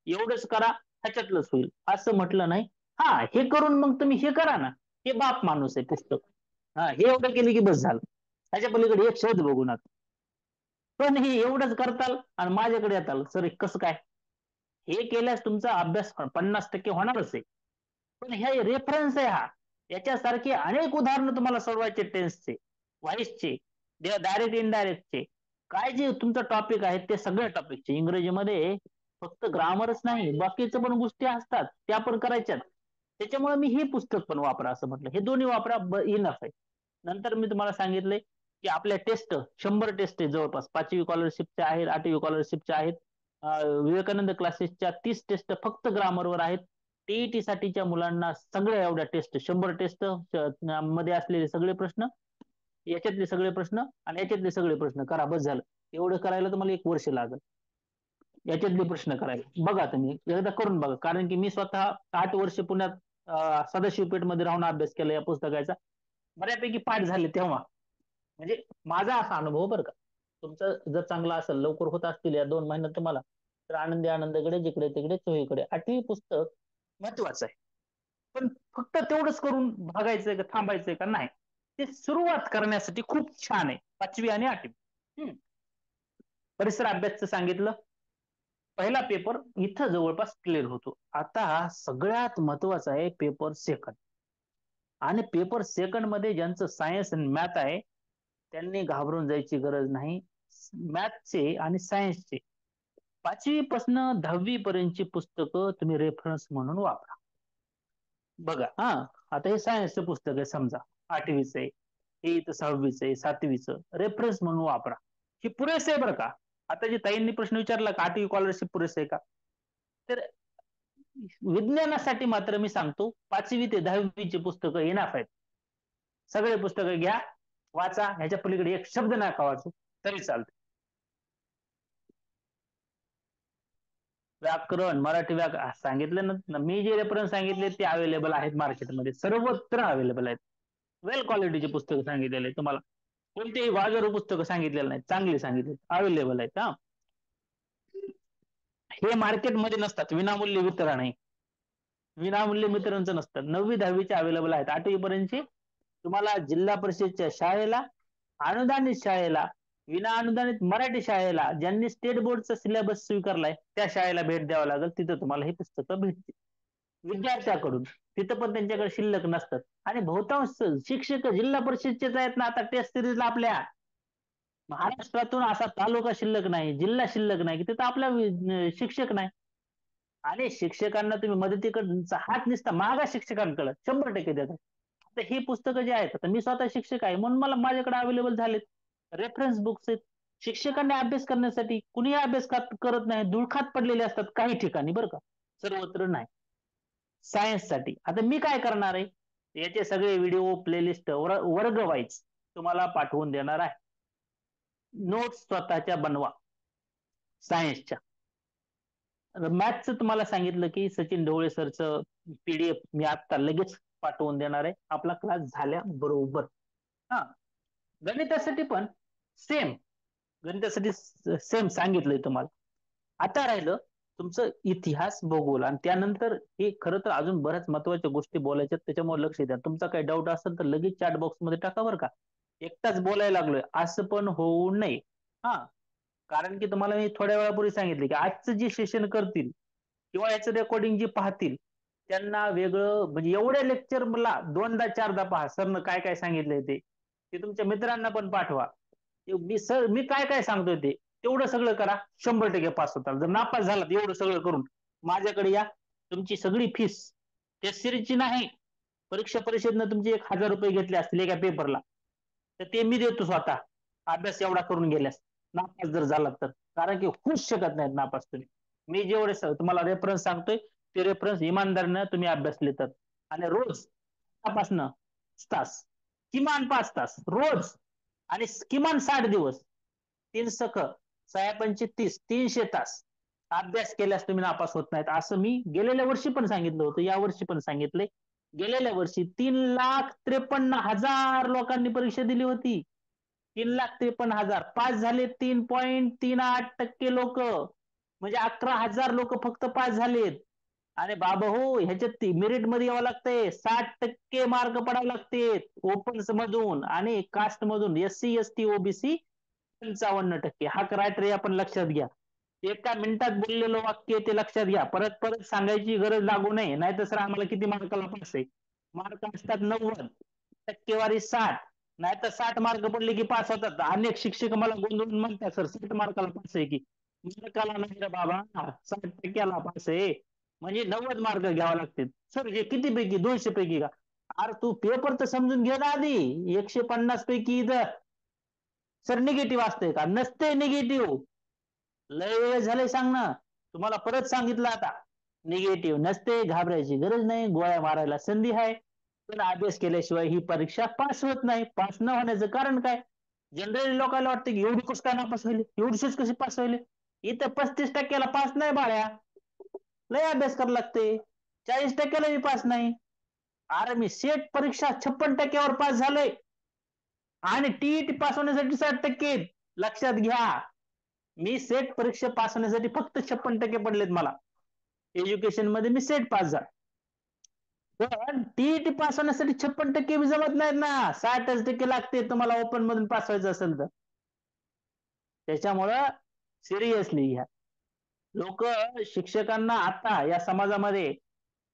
एवढंच करा, ह्याच्यातलंच होईल असं म्हटलं नाही. हा, हे करून मग तुम्ही हे करा ना, हे बाप माणूस आहे पुस्तक. हा, हे एवढं केलं की बस झालं, ह्याच्या पलीकडे एक शोध बघू नका. पण हे एवढंच करताल आणि माझ्याकडे येताल सर कसं काय. हे केल्यास तुमचा अभ्यास 50% होणारच आहे. पण हे रेफरन्स आहे हा. याच्यासारखी अनेक उदाहरणं तुम्हाला सोडवायचे टेन्सचे, व्हॉइसचे, डायरेक्ट इनडायरेक्टचे. काय जे तुमचं टॉपिक आहे ते सगळ्या टॉपिकचे इंग्रजीमध्ये फक्त ग्रामरच नाही, बाकीचं पण गोष्टी असतात त्या पण करायच्यात. त्याच्यामुळे मी हे पुस्तक पण वापरा असं म्हटलं. हे दोन्ही वापरा, इनफ आहे. नंतर मी तुम्हाला सांगितलंय की आपल्या टेस्ट 100 टेस्ट आहे जवळपास. 5वी स्कॉलरशिपच्या आहेत, 8वी स्कॉलरशिपच्या आहेत. विवेकानंद क्लासेसच्या 30 टेस्ट फक्त ग्रामरवर आहेत. टीईटी साठीच्या मुलांना सगळ्या एवढ्या टेस्ट 100 टेस्ट मध्ये असलेले सगळे प्रश्न, याच्यातले सगळे प्रश्न आणि याच्यातले सगळे प्रश्न करा, बस झालं. एवढं करायला तुम्हाला 1 वर्ष लागेल. याच्यातले प्रश्न करायला बघा, तुम्ही एकदा करून बघा. कारण की मी स्वतः 8 वर्ष पुण्यात सदाशिव पेठमध्ये राहून अभ्यास केला या पुस्तकाचा. बऱ्यापैकी पाठ झाले तेव्हा. म्हणजे माझा असा अनुभव बरं का. तुमचं जर चांगला असेल, लवकर होत असतील या 2 महिन्यात तुम्हाला, तर आनंदी आनंदकडे, जिकडे तिकडे चोहीकडे 8वी पुस्तक महत्वाचं आहे. पण फक्त तेवढंच करून भागायचंय का थांबायचंय का नाही. ते सुरुवात करण्यासाठी खूप छान आहे 5वी आणि 8वी. परिसर अभ्यासचं सांगितलं. पहिला पेपर इथं जवळपास क्लिअर होतो. आता सगळ्यात महत्वाचा आहे पेपर सेकंड. आणि पेपर सेकंड मध्ये ज्यांचं सायन्स आणि मॅथ आहे त्यांनी घाबरून जायची गरज नाही. मॅथचे आणि सायन्सचे 5वी पासून 10वी पर्यंतची पुस्तकं तुम्ही रेफरन्स म्हणून वापरा. बघा हा, आता हे सायन्सचं पुस्तक आहे समजा, 8वीचं आहे, हे इथं 6वीचं आहे, 7वीचं, रेफरन्स म्हणून वापरा. हे पुरेसे आहे बरं का. आता जे ताईंनी प्रश्न विचारला का 8वी स्कॉलरशिप पुरेसे आहे का, तर विज्ञानासाठी मात्र मी सांगतो 5वी ते 10वीची पुस्तकं इनफ आहेत. सगळे पुस्तकं घ्या, वाचा, ह्याच्या पलीकडे एक शब्द नका वाचू तरी चालतं. व्याकरण, मराठी व्याकरण सांगितलं ना मी, जे रेफरन्स सांगितले ते अवेलेबल आहेत मार्केटमध्ये, सर्वत्र अवेलेबल आहेत. वेल क्वालिटीची पुस्तकं सांगितलेले तुम्हाला, कोणतेही वाजरू पुस्तकं सांगितलेलं नाही, चांगली सांगितले, अवेलेबल आहेत. हा, हे मार्केटमध्ये नसतात, विनामूल्य वितरण आहे. विनामूल्य वितरणचं नसतं. 9वी 10वीचे अवेलेबल आहेत. 8वी पर्यंतचे तुम्हाला जिल्हा परिषदच्या शाळेला, अनुदानित शाळेला, विना अनुदानित मराठी शाळेला, ज्यांनी स्टेट बोर्डचा सिलेबस स्वीकारलाय त्या शाळेला भेट द्यावं लागेल. तिथं तुम्हाला हे पुस्तकं भेटतील विद्यार्थ्याकडून. तिथं पण त्यांच्याकडे शिल्लक नसतात. आणि बहुतांश शिक्षक जिल्हा परिषदचेच आहेत ना आता टेस्ट सिरीजला आपल्या. महाराष्ट्रातून असा तालुका शिल्लक नाही, जिल्हा शिल्लक नाही की तिथं आपला शिक्षक नाही. आणि शिक्षकांना तुम्ही मदतीकडचा हात निसता मागा, शिक्षकांकडे 100% देतात. आता ही पुस्तकं जी आहेत, आता मी स्वतः शिक्षक आहे म्हणून मला माझ्याकडे अवेलेबल झालेत. रेफरन्स बुक्स आहेत. शिक्षकांनी अभ्यास करण्यासाठी कुणीही अभ्यास करत नाही, धुळखात पडलेले असतात काही ठिकाणी बरं का, सर्वत्र नाही. सायन्स साठी आता मी काय करणार आहे, याचे सगळे व्हिडिओ प्लेलिस्ट वर्ग वाईज तुम्हाला पाठवून देणार आहे. नोट्स स्वतःच्या बनवा सायन्सच्या. मॅथ्सचं तुम्हाला सांगितलं की सचिन ढवळे सरचं पीडीएफ मी आता लगेच पाठवून देणार आहे आपला क्लास झाल्याबरोबर. हा, गणितासाठी पण सेम, गणितासाठी सेम सांगितलंय तुम्हाला. आता राहिलं तुमचं इतिहास, भूगोल, आणि त्यानंतर हे खरं तर अजून बऱ्याच महत्वाच्या गोष्टी बोलायच्या, त्याच्यामुळे लक्ष द्या. तुमचा काही डाऊट असेल तर लगेच चॅट बॉक्स मध्ये टाका बरं का. एकटाच बोलायला लागलोय असं पण होऊ नये. हा, कारण की तुम्हाला मी थोड्या वेळापूर्वी सांगितले की आजचं जे सेशन करतील किंवा याचं रेकॉर्डिंग जे पाहतील त्यांना वेगळं, म्हणजे एवढ्या लेक्चर मला 2दा 4दा पहा, सरनं काय काय सांगितलंय ते तुमच्या मित्रांना पण पाठवा. सर मी काय काय सांगतोय ते तेवढं सगळं करा, 100% पास होताल. जर नापास झाला एवढं सगळं करून माझ्याकडे या. तुमची सगळी फीस टेस्ट सिरीजची नाही, परीक्षा परिषदनं तुमचे 1,000 रुपये घेतले असतील एका पेपरला, तर ते मी देतो स्वतः, अभ्यास एवढा करून गेल्यास नापास जर झाला तर. कारण की होऊच शकत नाहीत नापास तुम्ही. मी जेवढे तुम्हाला रेफरन्स सांगतोय ते रेफरन्स इमानदारीनं तुम्ही अभ्यासले तर. आणि रोज तपासणं 5 तास, किमान 5 तास रोज, आणि किमान 60 दिवस, 3 सख 6 पंचे 30, 300 तास अभ्यास केल्यास तुम्ही नापास होत नाहीत. असं मी गेलेल्या वर्षी पण सांगितलं होतं, या वर्षी पण सांगितलंय. गेलेल्या वर्षी 3,53,000 लोकांनी परीक्षा दिली होती. 3,53,000 पास झाले 3.38% लोक, म्हणजे 11,000 लोक फक्त पास झालेत. आणि बाबा हो, ह्याच्यात मेरिट मध्ये यावं लागतंय, 60% मार्क पडावे लागते ओपन मधून आणि कास्ट मधून, SC ST OBC 55%. हा क्रायटेरिया आपण लक्षात घ्या. एका मिनिटात बोललेलं वाक्य ते लक्षात घ्या. परत परत सांगायची गरज लागू नये. नाहीतर सर आम्हाला किती मार्काला पास आहे? मार्क असतात 90, टक्केवारी 60. नाहीतर 60 मार्क पडले की पास होतात. अनेक शिक्षक मला गोंधळून म्हणतात सर 60 मार्काला पास आहे की. मार्काला नाही रे बाबा, 60% पास आहे. म्हणजे 90 मार्क घ्यावे लागतील. सर हे किती पैकी? 200 पैकी का? अरे तू पेपर तर समजून घे ना आधी. 150 पैकी इथं सर निगेटिव्ह असते का? नसते निगेटिव्ह. लय वेळ झाले सांग ना. तुम्हाला परत सांगितलं आता. निगेटिव्ह नसते, घाबरायची गरज नाही. गोळ्या मारायला संधी आहे. पण अभ्यास केल्याशिवाय ही परीक्षा पास होत नाही. पास न होण्याचं कारण काय? जनरली लोकांना वाटतं की एवढी कस काय नापास व्हायले? एवढीच कशी पास व्हायले? इथं 35%ला पास नाही बाळ्या. लय अभ्यास करायला लागते. 40%ला मी पास नाही. अरे मी सेट परीक्षा 56%वर पास झालोय. आणि टीईटी पास होण्यासाठी 60%. लक्षात घ्या. मी सेट परीक्षा पास होण्यासाठी फक्त 56% पडलेत मला. एज्युकेशन मध्ये मी सेट पास झालो. पण टीईटी पास होण्यासाठी 56% बी जमत नाहीत ना. 60% लागते तुम्हाला ओपन मधून पास व्हायचं असेल तर. त्याच्यामुळं सिरियसली घ्या. लोक शिक्षकांना आता या समाजामध्ये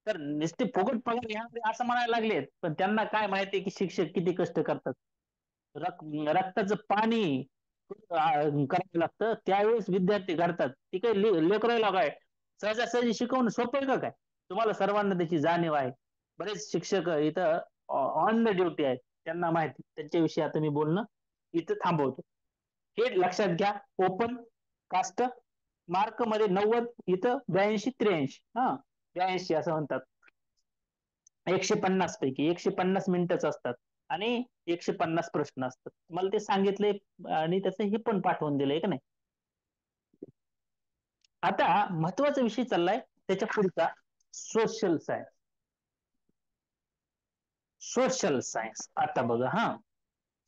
तर नुसते फुकट पगार घ्या असं म्हणायला लागलेत. पण त्यांना काय माहिती की शिक्षक किती कष्ट करतात. रक्ताचं पाणी करावं लागतं. त्यावेळेस विद्यार्थी घडतात. ती काही लेकरायला काय सहजासहजी शिकवणं सोपं आहे का काय? तुम्हाला सर्वांना त्याची जाणीव आहे. बरेच शिक्षक इथं ऑन द ड्युटी आहेत. त्यांना माहिती. त्यांच्याविषयी आता मी बोलणं इथं थांबवतो. हे लक्षात घ्या. ओपन कास्ट मार्क मध्ये 90, इथं 82-83. हा 82 असं म्हणतात. 150 पैकी 150 मिनिटच असतात आणि 150 प्रश्न असतात. मला ते सांगितले आणि त्याचं हे पण पाठवून दिलंय का नाही. आता महत्वाचा विषय चाललाय त्याच्या पुढचा, सोशल सायन्स. सोशल सायन्स आता बघा हा,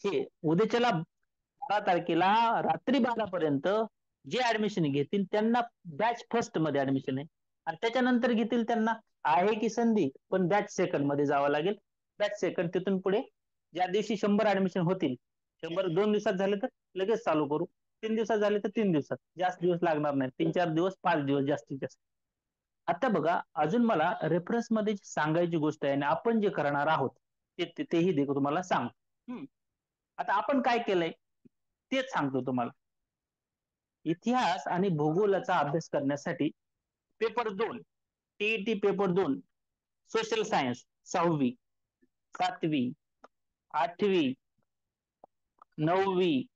हे उद्याच्याला 12 तारखेला रात्री 12 पर्यंत जे ऍडमिशन घेतील त्यांना बॅच फर्स्ट मध्ये ऍडमिशन आहे. आणि त्याच्यानंतर घेतील त्यांना आहे की संधी, पण बॅच सेकंड मध्ये जावं लागेल. बॅच सेकंड तिथून पुढे ज्या दिवशी 100 ऍडमिशन होतील, 100 2 दिवसात झाले तर लगेच चालू करू. 3 दिवसात झाले तर 3 दिवसात. जास्त दिवस लागणार नाही. 3-4 दिवस, 5 दिवस जास्तीत जास्त. आता बघा अजून मला रेफरन्स मध्ये सांगायची गोष्ट आहे आणि आपण जे करणार आहोत तेही देखो तुम्हाला सांग. आता आपण काय केलंय तेच सांगतो तुम्हाला. इतिहास आणि भूगोलाचा अभ्यास करण्यासाठी paper 2, TET paper 2, social science 6वी, 7वी, 8वी, 9वी,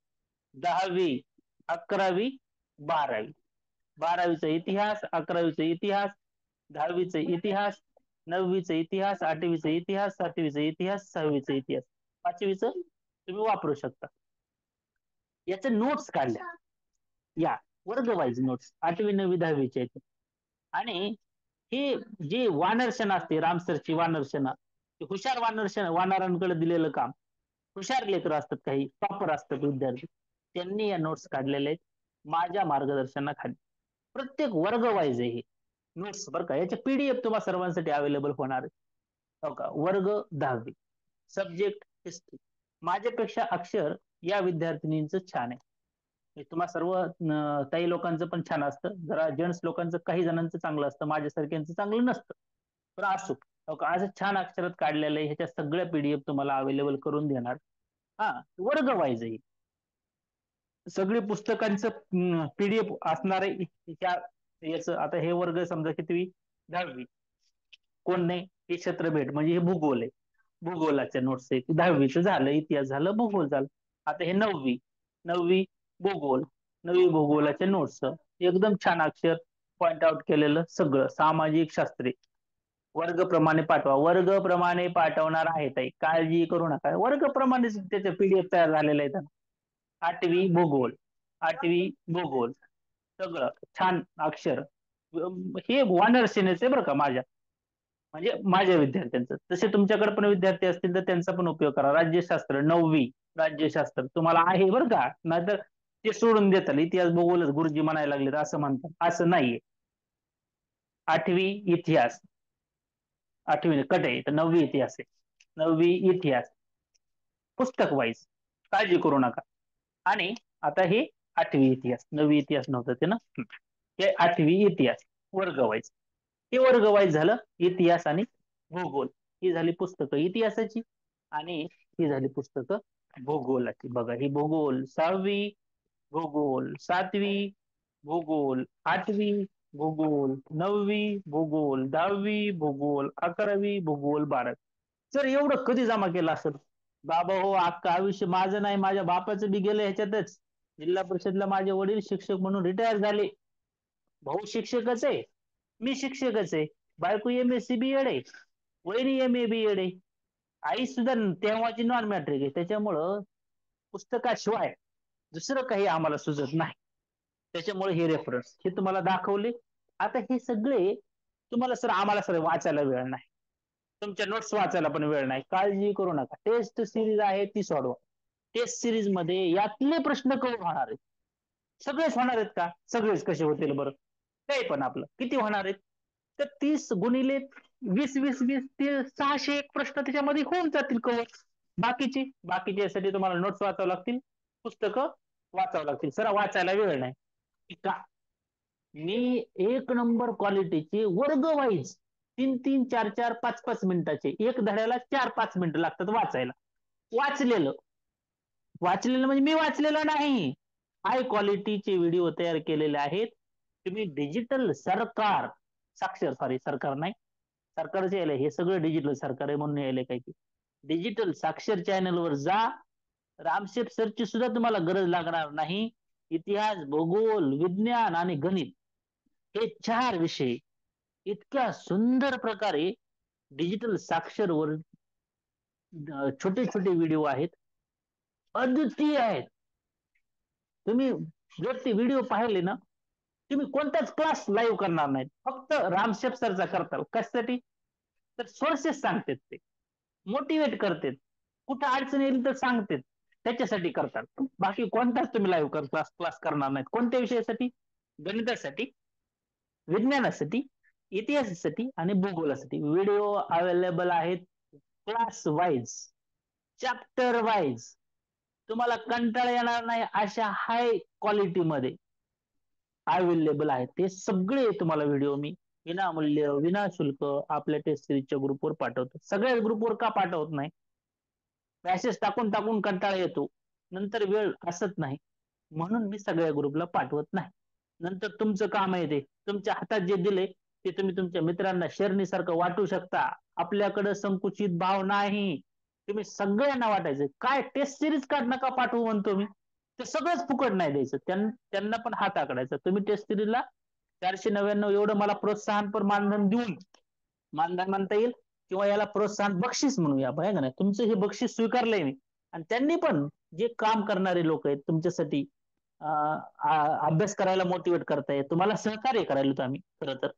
10वी, 11वी, 12वी. 12वीचा इतिहास, 11वीचा इतिहास, 10वीचा इतिहास, 9वीचा इतिहास, 8वीचा इतिहास, 7वीचा इतिहास, 6वीचा इतिहास, 5वीचं तुम्ही वापरू शकता. याचे नोट्स काढल्या या वर्ग वाईज नोट्स 8वी 9वी 10वीच्या आहेत. आणि हे जे वानरसेना असते रामसरची वानरसेना, हुशार वानरांकडे दिलेलं काम, हुशार लेकर असतात, काही टॉपर असतात विद्यार्थी, त्यांनी या नोट्स काढलेल्या आहेत माझ्या मार्गदर्शनाखाली. प्रत्येक वर्ग वाईज आहे हे नोट्स बरं का. याचे पीडीएफ तुम्हाला सर्वांसाठी अवेलेबल होणार आहे. हो का. वर्ग 10वी, सब्जेक्ट हिस्ट्री. माझ्यापेक्षा अक्षर या विद्यार्थिनींचं छान आहे. तुम्हाला सर्व ताई लोकांचं पण छान असतं. जरा जेंट्स लोकांचं काही जणांचं चांगलं असतं, माझ्यासारख्यांचं चांगलं नसतं. तर असो. हो का. असं छान अक्षरात काढलेलं आहे. ह्याच्या सगळ्या पीडीएफ तुम्हाला अवेलेबल करून देणार. हा वर्ग वाईज आहे. सगळी पुस्तकांचं पीडीएफ असणार आहे. याचं आता हे वर्ग समजा कितवी 10वी. कोण नाही हे छत्रभेट म्हणजे हे भूगोल आहे. भूगोलाच्या नोट्स आहे. 10वीचं झालं, इतिहास झालं, भूगोल झालं. आता हे 9वी, 9वी भूगोल, 9वी भूगोलाचे नोट्स एकदम छान अक्षर पॉइंट आउट केलेलं सगळं. सामाजिक शास्त्रे वर्गप्रमाणे पाठवा. वर्गप्रमाणे पाठवणार आहे ताई, काळजी करू नका. वर्गप्रमाणेच त्याचे पीडीएफ तयार झालेले आहेत. 8वी भूगोल, 8वी भूगोल सगळं छान अक्षर. हे वानर सेनेचे बरं का माझ्या, म्हणजे माझ्या विद्यार्थ्यांचं. तसे तुमच्याकडे पण विद्यार्थी असतील तर त्यांचा पण उपयोग करा. राज्यशास्त्र 9वी, राज्यशास्त्र तुम्हाला आहे बरं का. नाहीतर ते सोडून देतात, इतिहास भूगोलच गुरुजी म्हणायला लागले असं म्हणतात. असं नाहीये. 8वी इतिहास, 8वी कट आहे तर 9वी इतिहास आहे. 9वी इतिहास पुस्तक वाईज, काळजी करू नका. आणि आता हे 8वी इतिहास, 9वी इतिहास नव्हतं ते ना. हे 8वी इतिहास वर्ग वाईज. हे वर्ग वाईज झालं इतिहास आणि भूगोल. ही झाली पुस्तकं इतिहासाची आणि ही झाली पुस्तकं भूगोलाची. बघा ही भूगोल 6वी, भूगोल 7वी, भूगोल 8वी, भूगोल 9वी, भूगोल 10वी, भूगोल 11वी, भूगोल 12वी. जर एवढं कधी जमा केलं असेल? बाबा हो, अख्खं आयुष्य माझं नाही, माझ्या बापाचं बी गेलं ह्याच्यातच. जिल्हा परिषदला माझे वडील शिक्षक म्हणून रिटायर झाले. भाऊ शिक्षकच आहे, मी शिक्षकच आहे, बायको MSc B.Ed आहे, वहिनी MA B.Ed आहे, आई सुद्धा तेव्हाची नॉन मॅट्रिक आहे. त्याच्यामुळं पुस्तकाशिवाय दुसरं काही आम्हाला सुचत नाही. त्याच्यामुळे हे रेफरन्स हे तुम्हाला दाखवले. आता हे सगळे तुम्हाला सर आम्हाला सर वाचायला वेळ नाही, तुमच्या नोट्स वाचायला पण वेळ नाही, काळजी करू नका. टेस्ट सिरीज आहे ती सोडवा. टेस्ट सिरीज मध्ये यातले प्रश्न कव्हर होणार आहेत. सगळेच होणार आहेत का? सगळेच कसे होतील बरं? काही पण आपलं किती होणार आहेत? तर 30 गुणिले 20 20 20 ते 601 प्रश्न त्याच्यामध्ये होऊन जातील कव्हर. बाकीचे यासाठी तुम्हाला नोट्स वाचावं लागतील, पुस्तकं वाचावं लागतील. सर वाचायला वेळ नाही का? मी एक नंबर क्वालिटीचे वर्ग वाईज 3 3 4 4 5 5 मिनिटाचे एक धड्याला 4 5 मिनिटं लागतात वाचायला. वाचलेलं वाचलेलं म्हणजे मी वाचलेलं नाही, हाय क्वालिटीचे व्हिडिओ तयार केलेले आहेत. तुम्ही डिजिटल सरकार, साक्षर सॉरी सरकार नाही, सरकारचे यायला हे सगळं डिजिटल सरकार आहे म्हणून यायला काही. डिजिटल साक्षर चॅनलवर जा. रामशेठ सरची सुद्धा तुम्हाला गरज लागणार नाही. इतिहास, भूगोल, विज्ञान आणि गणित हे 4 विषय इतक्या सुंदर प्रकारे डिजिटल साक्षर वर छोटे छोटे व्हिडिओ आहेत, अद्वितीय आहेत. तुम्ही जर ते व्हिडिओ पाहिले ना, तुम्ही कोणताच क्लास लाईव्ह करणार नाहीत, फक्त रामशेफ सरचा करताल. कशासाठी? तर सोर्सेस सांगतात, ते मोटिवेट करतात, कुठं अडचण येईल तर सांगतात, त्याच्यासाठी करतात. बाकी कोणताच तुम्ही लाईव्ह क्लास क्लास करणार नाहीत. कोणत्या विषयासाठी? गणितासाठी, विज्ञानासाठी, इतिहासासाठी आणि भूगोलासाठी व्हिडिओ अवेलेबल आहेत. क्लास वाईज, चॅप्टर वाईज, तुम्हाला कंटाळा येणार नाही अशा हाय क्वालिटी मध्ये अवेलेबल आहेत. ते सगळे तुम्हाला व्हिडिओ मी विनामूल्य विनाशुल्क आपल्या टेस्ट सिरीजच्या ग्रुपवर पाठवतो. सगळ्याच ग्रुपवर का पाठवत नाही? मॅसेज टाकून टाकून कंटाळा येतो, नंतर वेळ असत नाही, म्हणून मी सगळ्या ग्रुपला पाठवत नाही. नंतर तुमचं काम आहे ते तुमच्या हातात जे दिले ते तुम्ही तुमच्या मित्रांना शेरणीसारखं वाटू शकता. आपल्याकडे संकुचित भाव नाही, तुम्ही सगळ्यांना वाटायचं. काय टेस्ट सिरीज कार्ड नका पाठवू म्हणतो मी, ते सगळंच फुकट नाही द्यायचं, त्यांना पण हात आकडायचा. तुम्ही टेस्ट सिरीजला 499 एवढं मला प्रोत्साहनपर मानधन देऊन, मानधन म्हणता येईल किंवा याला प्रोत्साहन बक्षीस म्हणूया, बघा ना, तुमचं हे बक्षीस स्वीकारलंय मी. आणि त्यांनी पण जे काम करणारे लोक आहेत तुमच्यासाठी अभ्यास करायला मोटिवेट करताय, तुम्हाला सहकार्य करायला होतं आम्ही. खरं तर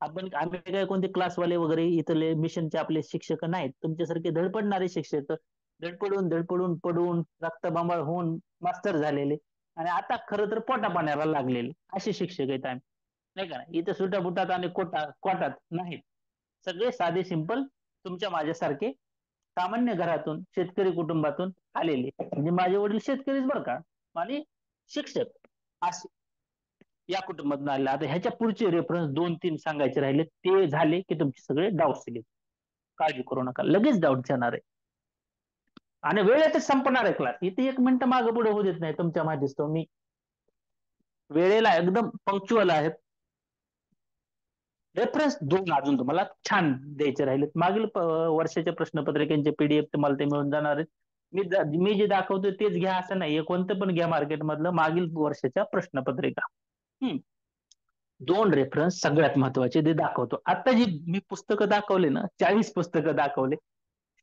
आम्ही काय कोणते क्लासवाले वगैरे इथले मिशनचे आपले शिक्षक नाहीत, तुमच्यासारखे धडपडणारे शिक्षक, धडपडून धडपडून पडून रक्तबंबाळ होऊन मास्टर झालेले आणि आता खरं तर पोटा पाण्याला लागलेले असे शिक्षक आहेत आम्ही, नाही का? इथं सुट्या बुटात आणि कोटात नाहीत. सगळे साधे सिंपल तुमच्या माझ्यासारखे सामान्य घरातून शेतकरी कुटुंबातून आलेले, म्हणजे माझे वडील शेतकरीच बरं का, आणि शिक्षक असे या कुटुंबातून आले. आता ह्याच्या पुढचे रेफरन्स 2 3 सांगायचे राहिले, ते झाले की तुमचे सगळे डाऊट्स गेले. काळजी करू नका, लगेच डाऊट येणार आहे आणि वेळेतच संपणार आहे क्लास. इथे 1 मिनिट मागे पुढे होऊ देत नाही. तुमच्या माहितीच तो मी वेळेला एकदम पंक्च्युअल आहेत. रेफरन्स 2 अजून तुम्हाला छान द्यायचे राहिले. मागील वर्षाच्या प्रश्नपत्रिकांचे PDF तुम्हाला ते मिळून जाणार आहेत. मी जे दाखवतो तेच घ्या असं नाहीये, कोणतं पण घ्या मार्केटमधलं मागील वर्षाच्या प्रश्नपत्रिका. 2 रेफरन्स सगळ्यात महत्वाचे ते दाखवतो. आता जी मी पुस्तकं दाखवले ना, 40 पुस्तकं दाखवले,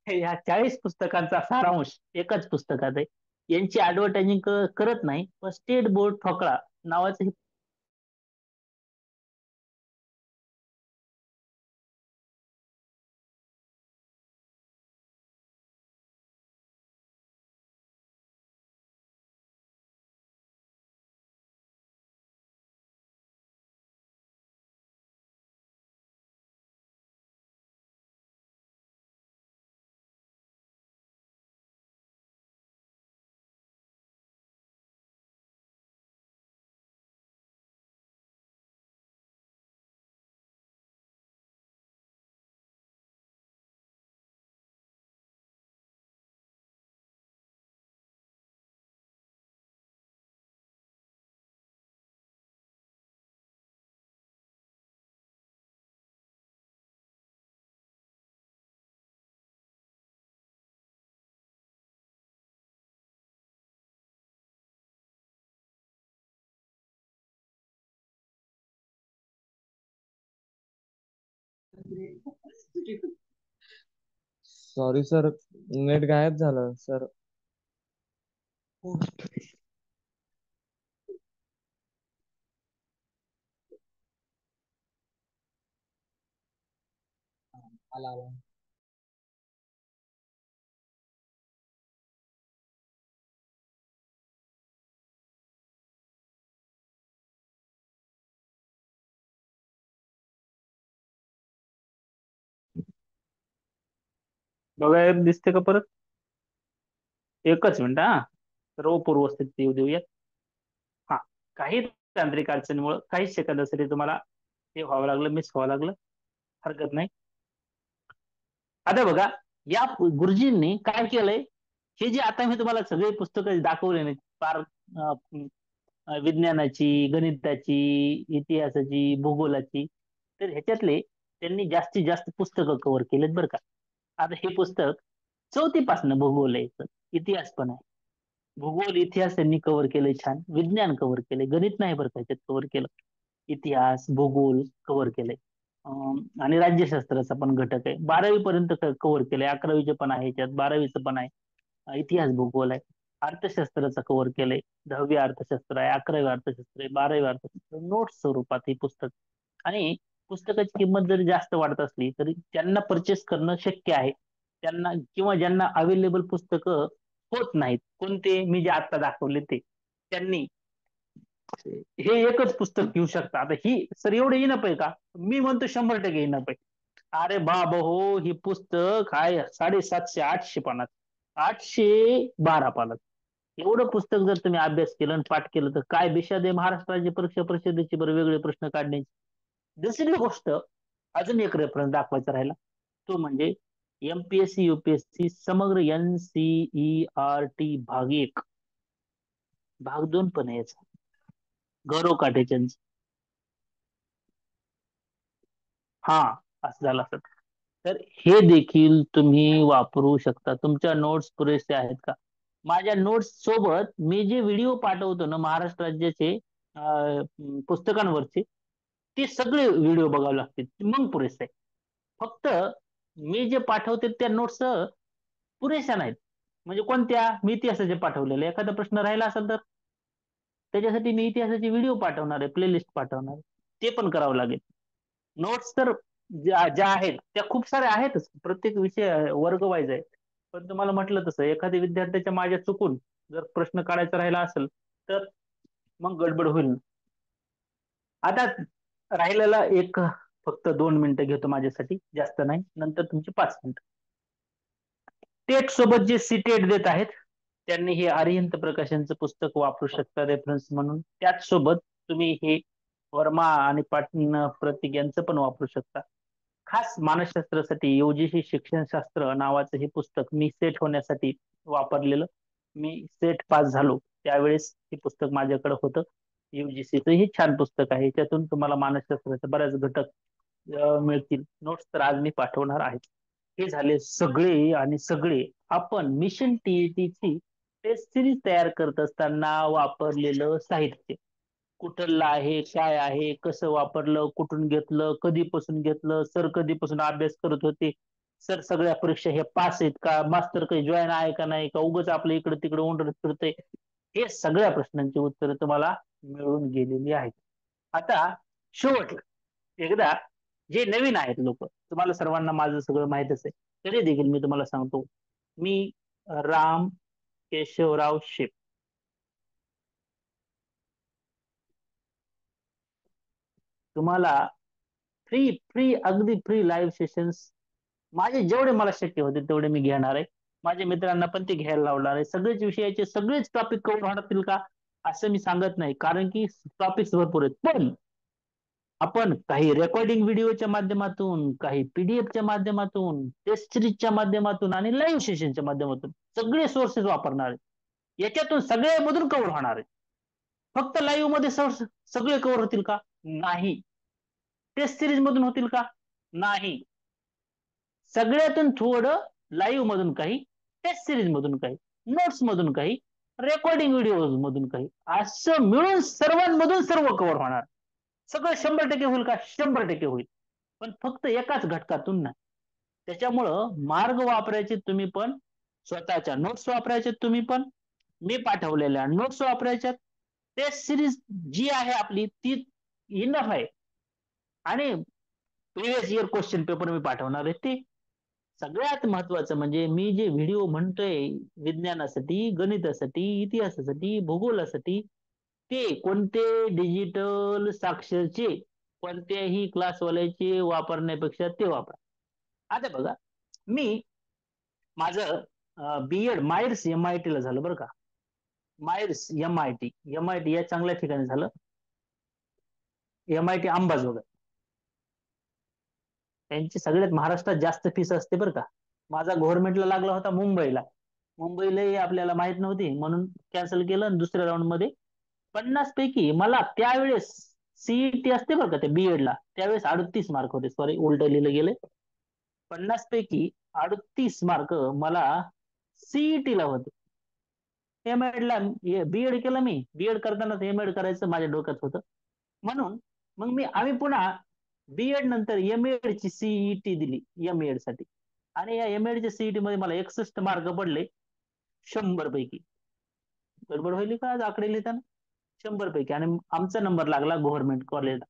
ह्या 40 पुस्तकांचा सारांश एकाच पुस्तकात आहे. यांची ऍडव्हर्टायझिंग करत नाही, पण स्टेट बोर्ड ठोकळा नावाचं हे सॉरी सर, नेट गायब झालं सर. आला आला. बघा दिसते का परत? एकच मिनिट हा. सर्व पूर्वस्थित येऊ देऊयात. हा. काही तांत्रिक अडचणीमुळे काही सेकंदासाठी तुम्हाला हे व्हावं लागलं, मिस व्हावं लागलं. हरकत नाही. आता बघा, या गुरुजींनी काय केलंय, हे जे आता मी तुम्हाला सगळे पुस्तकं दाखवले नाही फार विज्ञानाची, गणिताची, इतिहासाची, भूगोलाची, तर ह्याच्यातले त्यांनी जास्तीत जास्त पुस्तकं कव्हर केलेत बरं का. आता हे पुस्तक चौथीपासनं भूगोल आहे, इतिहास पण आहे. भूगोल इतिहास त्यांनी कव्हर केलंय छान, विज्ञान कव्हर केलंय, गणित नाही बरं का ह्याच्यात कव्हर केलं, इतिहास भूगोल कव्हर केलंय. आणि राज्यशास्त्राचा पण घटक आहे. 12वी पर्यंत कव्हर केलंय, 11वीचे पण आहे ह्याच्यात, 12वीचं पण आहे. इतिहास भूगोल आहे. अर्थशास्त्राचं कव्हर केलंय, 10वी अर्थशास्त्र आहे, 11वी अर्थशास्त्र आहे, 12वी अर्थशास्त्र, नोट्स स्वरूपात हे पुस्तक. आणि पुस्तकाची किंमत जरी जास्त वाढत असली तरी त्यांना परचेस करणं शक्य आहे. त्यांना किंवा ज्यांना अवेलेबल पुस्तकं होत नाहीत, कोणते मी जे आता दाखवले ते, त्यांनी हे एकच पुस्तक घेऊ शकता. आता ही सर एवढे इनप आहे का? मी म्हणतो 100% इनप आहे. अरे बाबा हो, ही पुस्तक आहे 750-800 पानात, 812 पानात. एवढं पुस्तक जर तुम्ही अभ्यास केला आणि पाठ केलं तर काय बिशाद आहे महाराष्ट्र राज्य परीक्षा परिषदेचे बरं वेगळे प्रश्न काढण्याची. दुसरी गोष्ट, अजून एक रेफरन्स दाखवायचा राहिला, तो म्हणजे एमपीएससी युपीएससी समग्र NCERT भाग 1, भाग 2 पण आहे याचा, गौरव काटेचंद. हा, असं झालं असत. तर हे देखील तुम्ही वापरू शकता. तुमच्या नोट्स पुरेसे आहेत का? माझ्या नोट्स सोबत मी जे व्हिडिओ पाठवतो ना महाराष्ट्र राज्याचे पुस्तकांवरचे, ते सगळे व्हिडिओ बघावे लागतील मग पुरेसे आहे. फक्त मी जे पाठवते त्या नोट्स पुरेशा नाहीत. म्हणजे कोणत्या? मी इतिहासाचे पाठवलेले, एखादा प्रश्न राहिला असेल तर त्याच्यासाठी मी इतिहासाचे व्हिडिओ पाठवणार आहे, प्लेलिस्ट पाठवणार आहे, ते पण करावं लागेल. नोट्स तर ज्या ज्या आहेत त्या खूप साऱ्या आहेतच, प्रत्येक विषय वर्ग वाईज आहे. पण तुम्हाला म्हटलं तसं एखाद्या विद्यार्थ्याच्या माझ्या चुकून जर प्रश्न काढायचा राहिला असेल तर मग गडबड होईल. आता राहिलेला एक, फक्त 2 मिनिटं घेतो माझ्यासाठी, जास्त नाही, नंतर तुमची 5 मिनिटं. टेट सोबत जे सीटेट देत आहेत त्यांनी हे अरिहंत प्रकाशनचं पुस्तक वापरू शकता रेफरन्स म्हणून. त्याच सोबत तुम्ही हे वर्मा आणि पाटील प्रतीक यांचं पण वापरू शकता. खास मानसशास्त्रासाठी युजीसी शिक्षणशास्त्र नावाचं हे पुस्तक मी सेट होण्यासाठी वापरलेलं. मी सेट पास झालो त्यावेळेस हे पुस्तक माझ्याकडे होतं. युजीसीचं हे छान पुस्तक आहे, त्यातून तुम्हाला मानसशास्त्राचे बऱ्याच घटक मिळतील. नोट्स तर आज मी पाठवणार आहे. हे झाले सगळे आणि सगळे आपण मिशन टीईटीची टेस्ट सिरीज तयार करत असताना वापरलेलं साहित्य. कुठलं आहे, काय आहे, कसं वापरलं, कुठून घेतलं, कधीपासून घेतलं, सर कधीपासून अभ्यास करत होते, सर सगळ्या परीक्षा हे पास आहेत का, मास्तर काही जॉईन आहे का नाही, का उगाच आपलं इकडे तिकडे ओंडत फिरतंय, हे सगळ्या प्रश्नांची उत्तरं तुम्हाला मिळून गेलेली आहेत. आता शेवटला एकदा, जे नवीन आहेत लोक, तुम्हाला सर्वांना माझं सगळं माहितच आहे, तरी देखील मी तुम्हाला सांगतो, मी राम केशवराव शेठ. तुम्हाला फ्री फ्री अगदी फ्री लाईव्ह सेशन्स माझे जेवढे मला शक्य होते तेवढे मी घेणार आहे. माझ्या मित्रांना पण ते घ्यायला लावणार आहे. सगळेच विषयाचे सगळेच टॉपिक कव्हर होतील का असं मी सांगत नाही, कारण की टॉपिक्स भरपूर आहेत. पण आपण काही रेकॉर्डिंग व्हिडिओच्या माध्यमातून, काही पीडीएफच्या माध्यमातून, टेस्ट सिरीजच्या माध्यमातून आणि लाईव्ह सेशनच्या माध्यमातून सगळे सोर्सेस वापरणार आहे. याच्यातून सगळ्यामधून कव्हर होणार आहे. फक्त लाईव्ह मध्ये सगळे कव्हर होतील का? नाही. टेस्ट सिरीज मधून होतील का? नाही. सगळ्यातून थोडं, लाईव्ह मधून काही, टेस्ट सिरीज मधून काही, नोट्स मधून काही, रेकॉर्डिंग व्हिडिओ मधून काही, असं मिळून सर्वांमधून सर्व कव्हर होणार. सगळं 100% होईल का? 100% होईल. पण फक्त एकाच घटकातून नाही. त्याच्यामुळं मार्ग वापरायचे तुम्ही पण, स्वतःच्या नोट्स वापरायचे तुम्ही पण, मी पाठवलेल्या नोट्स वापरायच्यात. टेस्ट सिरीज जी आहे आपली ती इनफ आहे. आणि प्रिव्हियस इयर क्वेश्चन पेपर मी पाठवणार आहे ते. सगळ्यात महत्वाचं म्हणजे मी जे व्हिडिओ म्हणतोय विज्ञानासाठी, गणितासाठी, इतिहासासाठी, भूगोलासाठी, ते कोणते डिजिटल साक्षरचे कोणत्याही क्लासवाल्याचे वापरण्यापेक्षा ते वापरा. आता बघा, मी माझं बी.एड मायर्स MIT ला झालं बरं का. मायर्स MIT या चांगल्या ठिकाणी झालं. MIT अंबाजोगाई. त्यांची सगळ्यात महाराष्ट्रात जास्त फीस असते बरं का. माझा गव्हर्नमेंटला लागला होता मुंबईला. मुंबईलाही आपल्याला माहित नव्हती म्हणून कॅन्सल केलं आणि दुसऱ्या राऊंड मध्ये 50 पैकी मला त्यावेळेस सीईटी असते बरं का त्या B.Ed ला, त्यावेळेस 38 मार्क होते. सॉरी, उलट लिहिलं गेले. 50 पैकी 38 मार्क मला सीईटी ला होते. MIT ला B.Ed केलं मी. B.Ed करताना MIT करायचं माझ्या डोक्यात होतं. म्हणून मग आम्ही पुन्हा B.Ed नंतर M.Ed ची सीईटी दिली M.Ed साठी. आणि या M.Ed च्या सीईटी मध्ये मला 61 मार्क पडले 100 पैकी. गडबड होईल का आज आकडे लिहिताना? 100 पैकी. आणि आमचा नंबर लागला गव्हर्नमेंट कॉलेजला.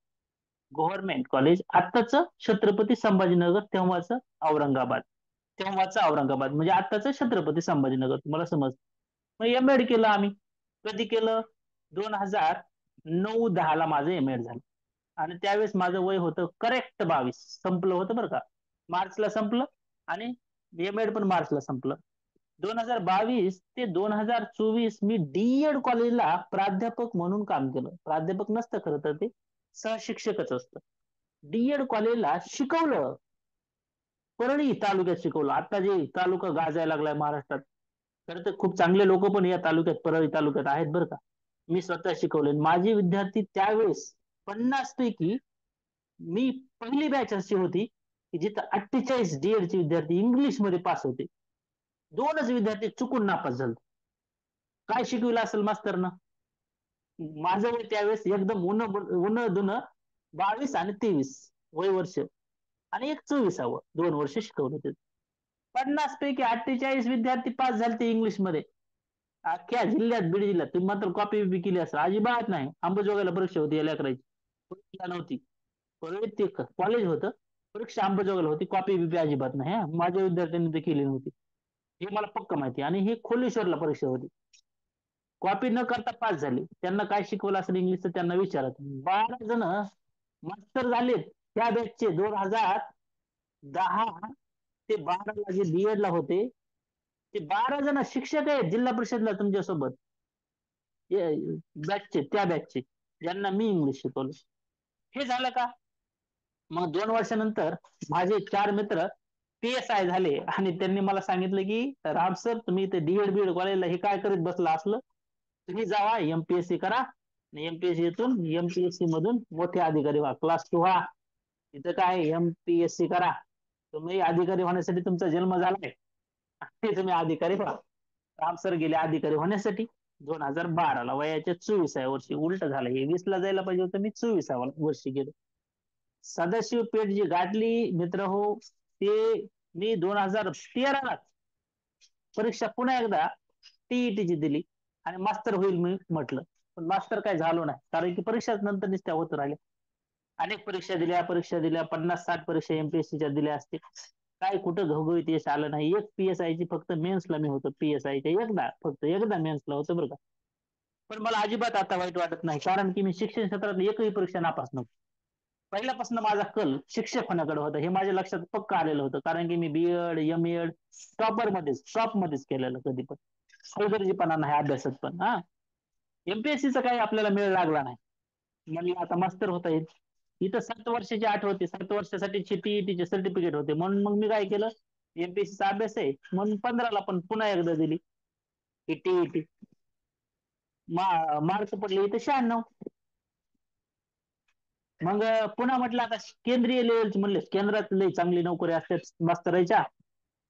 गव्हर्नमेंट कॉलेज आत्ताच छत्रपती संभाजीनगर, तेव्हाचं औरंगाबाद म्हणजे आत्ताचं छत्रपती संभाजीनगर, तुम्हाला समज. मग M.Ed केलं आम्ही. कधी केलं? 2009-10 ला माझं M.Ed झालं. आणि त्यावेळेस माझं वय होतं करेक्ट 22. संपलं होतं बरं का. मार्चला संपलं आणि M.Ed पण मार्चला संपलं. 2022 ते 2024 मी D.Ed कॉलेजला प्राध्यापक म्हणून काम केलं. प्राध्यापक नसतं खरं तर, ते सहशिक्षकच असतं. D.Ed कॉलेजला शिकवलं. परळी तालुक्यात शिकवलं. आता जे तालुका गाजायला लागलाय महाराष्ट्रात, खरं तर खूप चांगले लोक पण या तालुक्यात, परळी तालुक्यात आहेत बरं का. मी स्वतः शिकवले. माझे विद्यार्थी त्यावेळेस 50 पैकी मी पहिली बॅच अशी होती की जिथं 48 D.Ed चे विद्यार्थी इंग्लिश मध्ये पास होते. 2च विद्यार्थी चुकून नापास झाले. काय शिकविलं असेल मास्तरनं? माझं वय त्यावेळेस एकदम उन दुन 22 आणि 23 वय वर्ष, आणि एक 24वं, 2 वर्ष शिकवलं ते. 50 पैकी 48 विद्यार्थी पास झाले इंग्लिश मध्ये. अख्ख्या जिल्ह्यात, बीड जिल्ह्यात. तुम्ही मात्र कॉपी बी केली असेल? अजिबात नाही. अंबाजोगाईला परीक्षा होती या लेकराची, परळीला नव्हती. परळीत ते कॉलेज होतं, परीक्षा अंबाजोगाईला होती. कॉपी बिपी अजिबात नाही. माझ्या विद्यार्थ्यांनी ते केली नव्हती, हे मला पक्क माहिती. आणि ही खोलेश्वरला परीक्षा होती. कॉपी न करता पास झाले. त्यांना काय शिकवलं असेल इंग्लिशचं त्यांना विचारत. 12 जण मास्टर झालेत त्या बॅचचे. 2010 ते 12 ला जे B.Ed ला होते ते 12 जण शिक्षक आहेत जिल्हा परिषदला तुमच्यासोबत, बॅचचे, त्या बॅचचे, ज्यांना मी इंग्लिश शिकवलं. हे झालं का? मग 2 वर्षानंतर माझे 4 मित्र PSI झाले आणि त्यांनी मला सांगितलं की राम सर, तुम्ही ते D.Ed कॉलेजला हे काय करीत बसला असलं, तुम्ही जावा MPSC करा आणि MPSC मधून मोठे अधिकारी व्हा, क्लास 2 व्हा. इथं काय MPSC करा, तुम्ही अधिकारी होण्यासाठी तुमचा जन्म झालाय, ते तुम्ही अधिकारी व्हा. राम सर गेले अधिकारी होण्यासाठी 2012 ला वयाच्या 24व्या वर्षी. उलट झालं, हे 20 ला जायला पाहिजे होतं, मी 24व्या वर्षी गेलो. सदाशिव पेठ जी गाठली मित्र हो, ते मी 2013 ला परीक्षा पुन्हा एकदा टीईटीची दिली आणि मास्टर होईल मी म्हटलं. पण मास्टर काय झालो नाही, कारण की परीक्षाच नंतर त्या होत राहिल्या. अनेक परीक्षा दिल्या, 50-60 परीक्षा MPSCच्या दिल्या असतील. काय कुठं घवघवीत यश आलं नाही. एक PSI ची फक्त मेन्सला मी होतो. PSI च्या फक्त एकदा मेन्सला होतं बरं का. पण मला अजिबात आता वाईट वाटत नाही, कारण की मी शिक्षण क्षेत्रात एकही परीक्षा नापास नव्हतो. पहिल्यापासून माझा कल शिक्षक होण्याकडे होता, हे माझ्या लक्षात पक्क आलेलं होतं. कारण की मी B.Ed M.Ed टॉप मध्येच केलेलं, कधी पण हलगर्जीपणा नाही अभ्यासात पण. MPSCचा काही आपल्याला मेळ लागला नाही. म्हणलं आता मास्टर होता येईल. इथं 7 वर्षाची अट होती, 7 वर्षासाठी टीईटीचे सर्टिफिकेट होते. म्हणून मग मी काय केलं, MPSCचा अभ्यास आहे म्हणून 15 ला पण पुन्हा एकदा दिली टीईटी. मार्क पडले इथं 96. मग पुन्हा म्हटलं आता केंद्रीय लेवलची, म्हणले केंद्रात लई चांगली नोकरी असतात मास्तराच्या,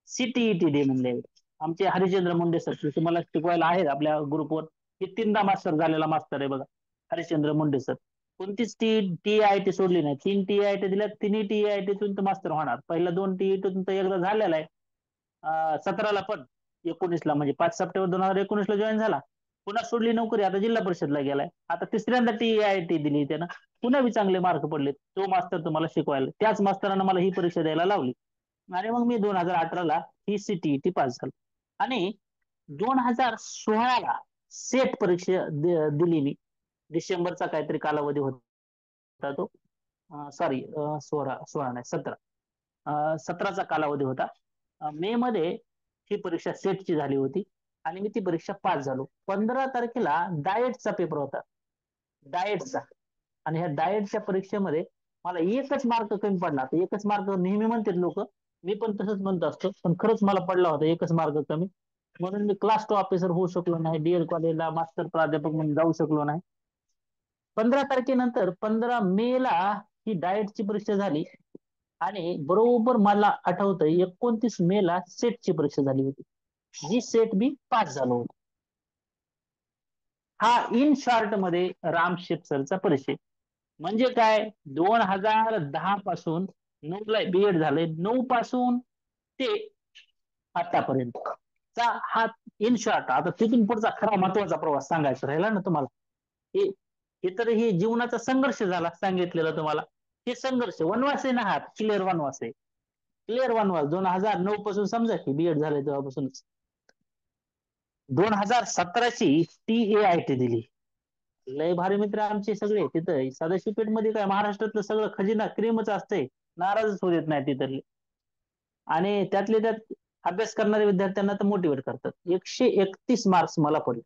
CTET दे म्हणले. आमचे हरिश्चंद्र मुंडे सर तुम्हाला शिकवायला आहेत आपल्या ग्रुपवर, हे 3दा मास्टर झालेला मास्तर आहे बघा, हरिश्चंद्र मुंडे सर. कोणतीच टी आय टी सोडली नाही. 3 टी-आय-टी दिल्या, तिन्ही टी-आय-टीतून तर मास्तर होणार. पहिला 2 टी-आय-टीतून तर एकदा झालेला आहे. 17ला पण 19ला म्हणजे 5 सप्टेंबर 2019ला जॉईन झाला. पुन्हा सोडली नोकरी, आता जिल्हा परिषदला गेलाय. आता तिसऱ्यांदा टी-आय-टी दिली त्यानं, पुन्हा बी चांगले मार्क पडले. तो मास्तर तुम्हाला शिकवायला, त्याच मास्तरानं मला ही परीक्षा द्यायला लावली. आणि मग मी 2018ला ही सीटीईटी पास झालो. आणि 2016ला सेट परीक्षा दिली मी. डिसेंबरचा काहीतरी कालावधी होता तो. सॉरी, 16 नाही, 17चा कालावधी होता. मे मध्ये ही परीक्षा सेटची झाली होती आणि मी ती परीक्षा पास झालो. 15 तारखेला डाएटचा पेपर होता, डाएटचा. आणि ह्या डाएटच्या परीक्षेमध्ये मला एकच मार्क कमी पडला. आता एकच मार्क नेहमी म्हणतात लोक, मी पण तसंच म्हणत असतो, पण खरंच मला पडला होता एकच मार्क कमी. म्हणून मी क्लास 2 ऑफिसर होऊ शकलो नाही, डीएड कॉलेजला मास्टर प्राध्यापक म्हणून जाऊ शकलो नाही. 15 तारखेनंतर 15 मेला ही डाएटची परीक्षा झाली. आणि बरोबर मला आठवतंय 29 मेला सेटची परीक्षा झाली होती, जी सेट मी पास झालो होतो. हा इन शॉर्ट मध्ये राम शेपसरचा परिचय. म्हणजे काय, 2010 पासून 9ला बीएड झालंय, 9 पासून ते आतापर्यंत चा हा इन शॉर्ट. आता तिथून पुढचा खरा महत्वाचा प्रवास सांगायचा राहिला ना तुम्हाला, हे हे तर हे जीवनाचा संघर्ष झाला सांगितलेला तुम्हाला. हे संघर्ष वनवास आहे ना, हा क्लिअर वनवास आहे. क्लिअर वनवास 2009 पासून समजा की बीएड झालंय तेव्हापासूनच. 2017ची टी-आय-टी दिली. लय भारी मित्र आमचे सगळे तिथं. सदाशिव पेठ मध्ये काय महाराष्ट्रातलं सगळं खजिना क्रीमच असते, नाराजच होत येत नाही तिथले. आणि त्यातले त्यात अभ्यास करणाऱ्या विद्यार्थ्यांना तर मोटिवेट करतात. 131 मार्क्स मला पडले.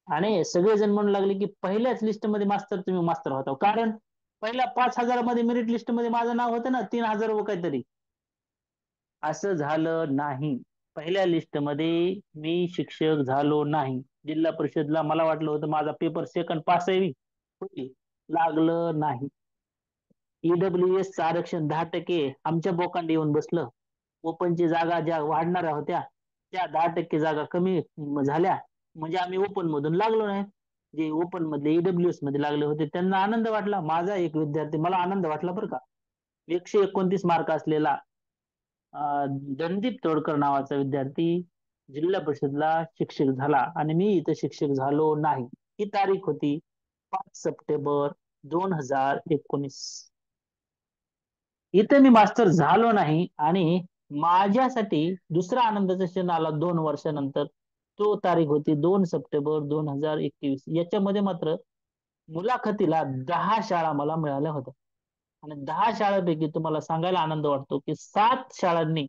आणि सगळेजण म्हणू लागले की पहिल्याच लिस्ट मध्ये मास्तर तुम्ही मास्तर होता. कारण पहिल्या 5,000 मध्ये मेरिट लिस्ट मध्ये माझं नाव होतं ना, 3,000 व काहीतरी. असं झालं नाही. पहिल्या लिस्ट मध्ये मी शिक्षक झालो नाही. जिल्हा परिषदला मला वाटलं होतं माझा पेपर सेकंड पास आहे, लागलं नाही. ईडब्ल्यूएस आरक्षण 10% आमच्या बोकांडी येऊन बसलं. ओपनची जागा ज्या वाढणाऱ्या होत्या त्या 10% जागा कमी झाल्या, म्हणजे आम्ही ओपन मधून लागलो नाही. जे ओपन मध्ये ईडब्ल्यूएस मध्ये लागले होते त्यांना आनंद वाटला. माझा एक विद्यार्थी, मला आनंद वाटला बरं का, 129 मार्क असलेला धनदीप तोडकर नावाचा विद्यार्थी जिल्हा परिषदला शिक्षक झाला आणि मी इथं शिक्षक झालो नाही. ही तारीख होती 5 सप्टेंबर 2019. इथं मी मास्टर झालो नाही आणि माझ्यासाठी दुसरा आनंदाचा क्षण आला 2 वर्षानंतर. तो तारीख होती 2 सप्टेंबर 2021. याच्यामध्ये मात्र मुलाखतीला 10 शाळा मला मिळाल्या होत्या. आणि 10 शाळांपैकी तुम्हाला सांगायला आनंद वाटतो की 7 शाळांनी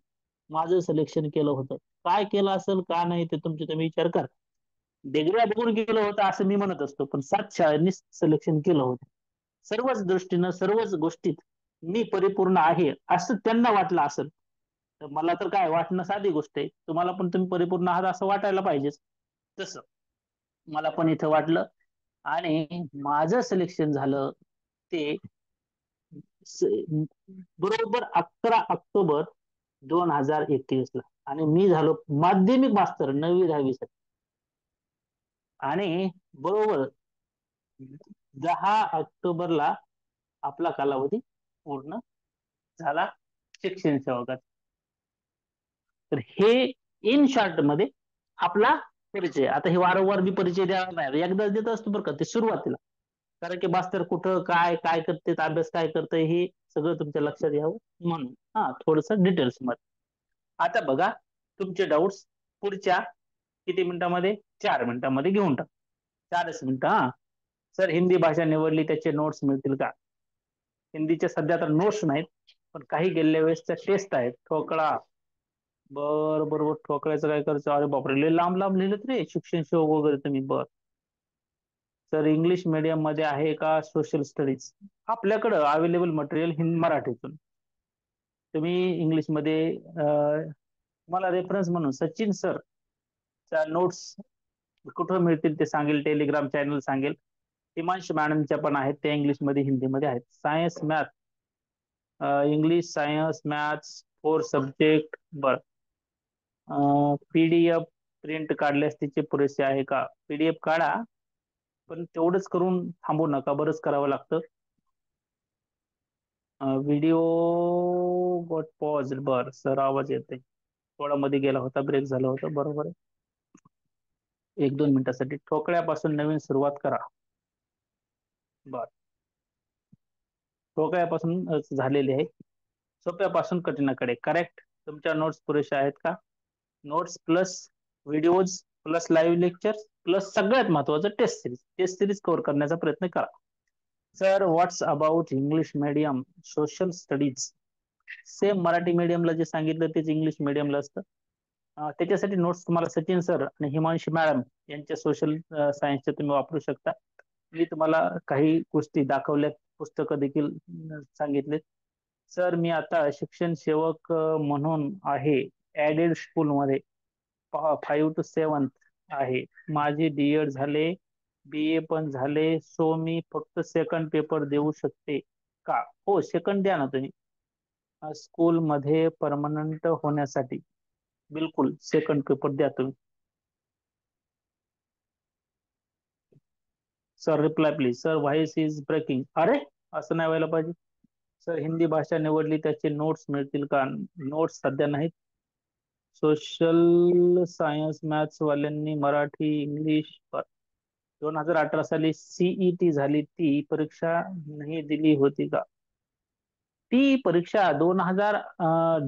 माझं सिलेक्शन केलं होतं. काय केलं असेल का नाही ते तुमचे तुम्ही विचार करा. डिग्र्या बघून केलं होतं असं मी म्हणत असतो, पण 7 शाळांनी सिलेक्शन केलं होतं. सर्वच दृष्टीनं सर्वच गोष्टीत मी परिपूर्ण आहे असं त्यांना वाटलं असेल. तर मला तर काय वाटणं साधी गोष्ट आहे. तुम्हाला पण तुम्ही परिपूर्ण आहात असं वाटायला पाहिजेच. तसं मला पण इथं वाटलं आणि माझं सिलेक्शन झालं ते बरोबर 11 ऑक्टोबर 2021ला. आणि मी झालो माध्यमिक मास्तर 9वी 10वी साठी. आणि बरोबर 10 ऑक्टोबरला आपला कालावधी पूर्ण झाला शिक्षण सेवकात. तर हे इन शॉर्ट मध्ये आपला परिचय. आता हे वारंवार मी परिचय द्यावा नाही, एकदाच देत असतो बरं का, ते सुरुवातीला. कारण की मास्तर कुठं काय काय करते, अभ्यास काय करतंय हे सगळं तुमच्या लक्षात यावं म्हणून. थोडस डिटेल्स मध्ये. आता बघा तुमचे डाऊट्स पुढच्या किती मिनिटांमध्ये, 4 मिनिटांमध्ये घेऊन टाक. 4च मिनिटं. सर हिंदी भाषा निवडली त्याचे नोट्स मिळतील का? हिंदीच्या सध्या तर नोट्स नाहीत, पण काही गेलेल्या वेळेसच्या टेस्ट आहेत. ठोकळा. बरोबर ठोकळ्याचं काय करायचं? अरे बापरे, लय लांब लांब लिहिलं रे शिक्षण सेवक वगैरे तुम्ही. सर इंग्लिश मीडियम मध्ये आहे का सोशल स्टडीज? आपल्याकडं अवेलेबल मटेरियल मराठीतून. तुम्ही इंग्लिशमध्ये मला रेफरन्स म्हणून सचिन सर च्या नोट्स कुठं मिळतील ते सांगेल, टेलिग्राम चॅनल सांगेल. हिमांशू मॅडमच्या पण आहेत, त्या इंग्लिशमध्ये हिंदीमध्ये आहेत. Science math, English science maths 4 subject. बर, पीडीएफ प्रिंट काढल्यास तिचे पुरेसे आहे का? पीडीएफ काढा, पण तेवढंच करून थांबू नका, बरंच करावं लागतं. Video got pause. बर सर, आवाज येते, थोडा मध्ये गेला होता, ब्रेक झाला होता, बरोबर आहे. 1-2 मिनिटासाठी ठोकळ्यापासून नवीन सुरुवात करा. बर, ठोकळ्यापासून झालेली आहे. सोप्यापासून कठीणाकडे. करेक्ट. तुमच्या नोट्स पुरेशा आहेत का? Notes plus videos plus live lectures plus सगळ्यात महत्वाचं टेस्ट सिरीज कव्हर करण्याचा प्रयत्न करा. Sir, what's about English medium social studies? Same Marathi मीडियमला जे सांगितलं तेच इंग्लिश मीडियमला असतं. त्याच्यासाठी नोट्स तुम्हाला सचिन सर आणि हिमांशी मॅडम यांच्या सोशल सायन्सच्या तुम्ही वापरू शकता. मी तुम्हाला काही गोष्टी दाखवल्यात, पुस्तकं देखील सांगितलेत. सर, मी आता शिक्षण सेवक म्हणून आहे ऍडेड स्कूलमध्ये 5 to 7 आहे. माझे डीएड झाले, बीए पण झाले, सो मी फक्त सेकंड पेपर देऊ शकते का? हो, सेकंड द्या ना तुम्ही. स्कूलमध्ये परमनंट होण्यासाठी बिलकुल सेकंड पेपर द्या तुम्ही. Sir, reply please. Sir, voice is breaking. अरे, असं नाही व्हायला पाहिजे. सर, हिंदी भाषा निवडली, त्याचे नोट्स मिळतील का? नोट्स सध्या नाहीत. सोशल सायन्स मॅथ्स वाल्यांनी मराठी इंग्लिश 2018 साली सीईटी झाली, ती परीक्षा नाही दिली होती का? ती परीक्षा 2000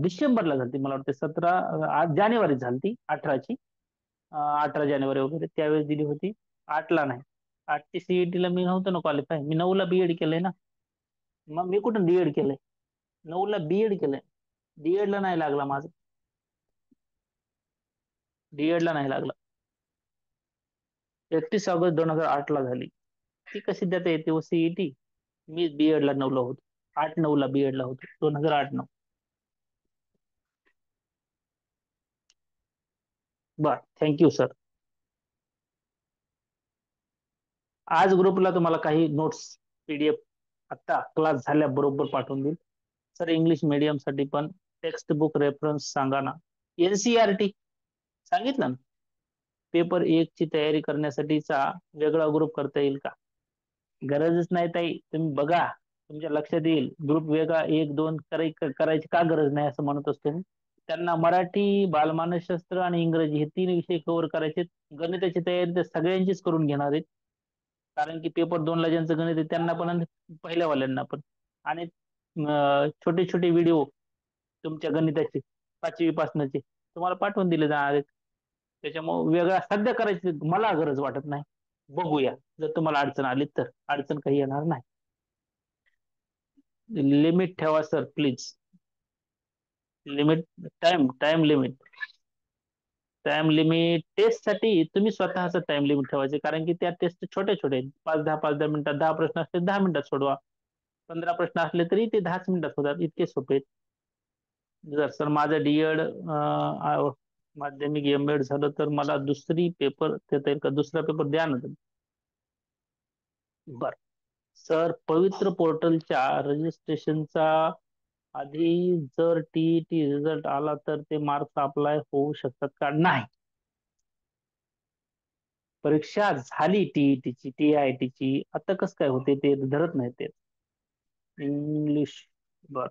डिसेंबरला झाली, मला वाटतं जानेवारीत झाली, 18ची. 18 जानेवारी वगैरे त्यावेळेस दिली होती. 8ला नाही. 8ची सीईटी ला मी नव्हतो ना क्वालिफाय. मी 9ला बीएड केलंय ना. मग मी कुठून डीएड केलंय? 9ला बीएड केलंय. डीएड ला नाही लागला माझं. डीएड ला नाही लागला. 31 ऑगस्ट 2008 ला झाली. ती कशी देता येते हो सीईटी? मी बीएड ला 9ला होतो. 8-9ला बीएड ला होतो. 2008-9. बर, थँक्यू सर. आज ग्रुपला तुम्हाला काही नोट्स पीडीएफ आता क्लास झाल्याबरोबर पाठवून देईल. सर, इंग्लिश मीडियम साठी पण टेक्स्ट बुक रेफरन्स सांगा ना. एनसीईआरटी सांगितलं ना. पेपर 1 ची तयारी करण्यासाठीचा वेगळा ग्रुप करता येईल का? गरजच नाही ताई, तुम्ही बघा, तुमच्या लक्षात येईल. ग्रुप वेगळा 1-2 करायची का गरज नाही असं म्हणत असतो मी. त्यांना मराठी, बालमानसशास्त्र आणि इंग्रजी हे 3 विषय कव्हर करायचे. गणिताची तयारी तर सगळ्यांचीच करून घेणार आहेत, कारण की पेपर 2ला ज्यांचं गणित आहे त्यांना पण आणि पहिल्यावाल्यांना पण. आणि छोटे छोटे व्हिडिओ तुमच्या गणिताचे 5वी पासनचे तुम्हाला पाठवून दिले जाणार आहेत. त्याच्यामुळे वेगळा सध्या करायची मला गरज वाटत नाही. बघूया, जर तुम्हाला अडचण आली तर. अडचण काही येणार नाही. लिमिट ठेवा sir please. Limit, time limit. Time limit टेस्टसाठी तुम्ही स्वतःच टाइम लिमिट ठेवायचे, कारण की त्या टेस्ट छोटे छोटे आहेत. 5-10 मिनिटात 10 प्रश्न असले 10 मिनिटात सोडवा. 15 प्रश्न असले तरी ते 10 मिनिटात होतात. इतके सोपे आहेत. जर सर माझं डीएड माध्यमिक एमएड झालं तर मला दुसरी पेपर देता येईल का? दुसरा पेपर द्या ना तुम्ही. बर सर, पवित्र पोर्टलच्या रजिस्ट्रेशनचा आधी जर टीईटी रिझल्ट आला तर ते मार्क्स अप्लाय होऊ शकतात का? नाही. परीक्षा झाली टीईटीची, टीआयटीची, आता कसं काय होते ते धरत नाही ते. इंग्लिश. बर,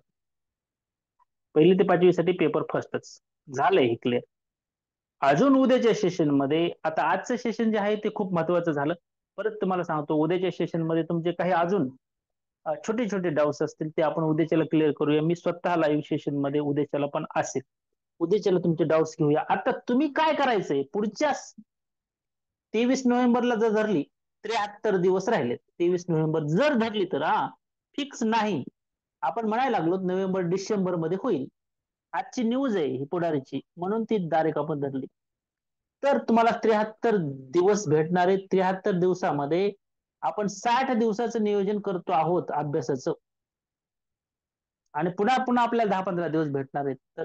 1ली ते 5वी साठी पेपर फर्स्टच झालंय हे क्लिअर. अजून उद्याच्या सेशन मध्ये, आता आजचं सेशन जे आहे ते खूप महत्वाचं झालं. परत तुम्हाला सांगतो, उद्याच्या सेशन मध्ये तुमचे काही अजून छोटे छोटे डाऊट्स असतील ते आपण उद्याच्याला क्लिअर करूया. मी स्वतः लाईव्ह सेशन मध्ये उद्याच्याला पण असेल. उद्याच्याला तुमचे डाऊट्स घेऊया. आता तुम्ही काय करायचंय, पुढच्या 23 नोव्हेंबरला जर धरली, 73 दिवस राहिले, 23 नोव्हेंबर जर धरली तर फिक्स नाही. आपण म्हणायला लागलो नोव्हेंबर डिसेंबर मध्ये होईल. आजची न्यूज आहे ही पुढारीची, म्हणून ती तारीख आपण धरली. तर तुम्हाला 73 दिवस भेटणार आहेत. 73 दिवसामध्ये आपण 60 दिवसाचं नियोजन करतो आहोत अभ्यासाचं, आणि पुन्हा पुन्हा आपल्याला 10-15 दिवस भेटणार आहेत. तर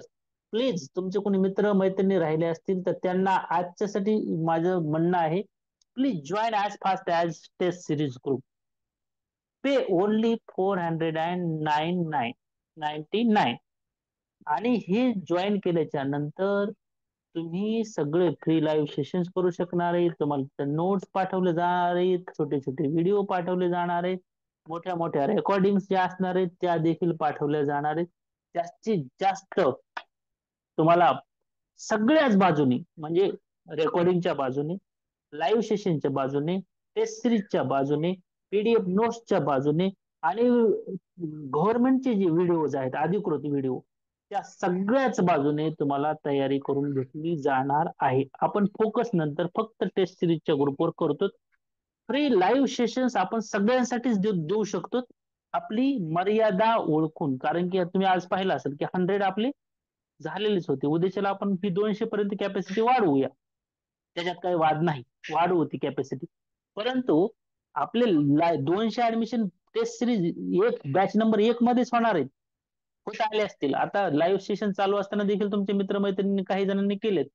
प्लीज, तुमचे कोणी मित्र मैत्रिणी राहिले असतील तर त्यांना आजच्यासाठी माझं म्हणणं आहे, please join as fast as test series group. Pay only 499.99. आणि हे जॉईन केल्याच्या नंतर तुम्ही सगळे फ्री लाईव्ह सेशन्स करू शकणार आहेत. तुम्हाला नोट्स पाठवले जाणार आहेत, छोटे छोटे व्हिडिओ पाठवले जाणार आहेत, मोठ्या मोठ्या रेकॉर्डिंग ज्या असणार आहेत त्या देखील पाठवल्या जाणार आहेत. जास्तीत जास्त तुम्हाला सगळ्याच बाजूनी म्हणजे रेकॉर्डिंगच्या बाजूने, लाईव्ह सेशनच्या बाजूने, टेस्ट सिरीजच्या बाजूने, पीडीएफ नोट्सच्या बाजूने आणि गव्हर्नमेंटचे जे व्हिडिओज आहेत अधिकृत व्हिडिओ त्या सगळ्याच बाजूने तुम्हाला तयारी करून घेतली जाणार आहे. आपण फोकस नंतर फक्त टेस्ट सिरीजच्या ग्रुपवर करतो. फ्री लाईव्ह सेशन्स आपण सगळ्यांसाठीच देऊ शकतो आपली मर्यादा ओळखून. कारण की तुम्ही आज पाहिलं असेल की 100 आपले झालेलेच होते. उद्याच्याला आपण ही 200 पर्यंत कॅपॅसिटी वाढवूया, त्याच्यात काही वाद नाही, वाढवू ती कॅपॅसिटी. परंतु आपले 200 ऍडमिशन टेस्ट सिरीज एक बॅच नंबर 1 मध्येच होणार आहेत. होत आले असतील. आता लाईव्ह सेशन चालू असताना देखील तुमचे मित्रमैत्रिणी काही जणांनी केलेत.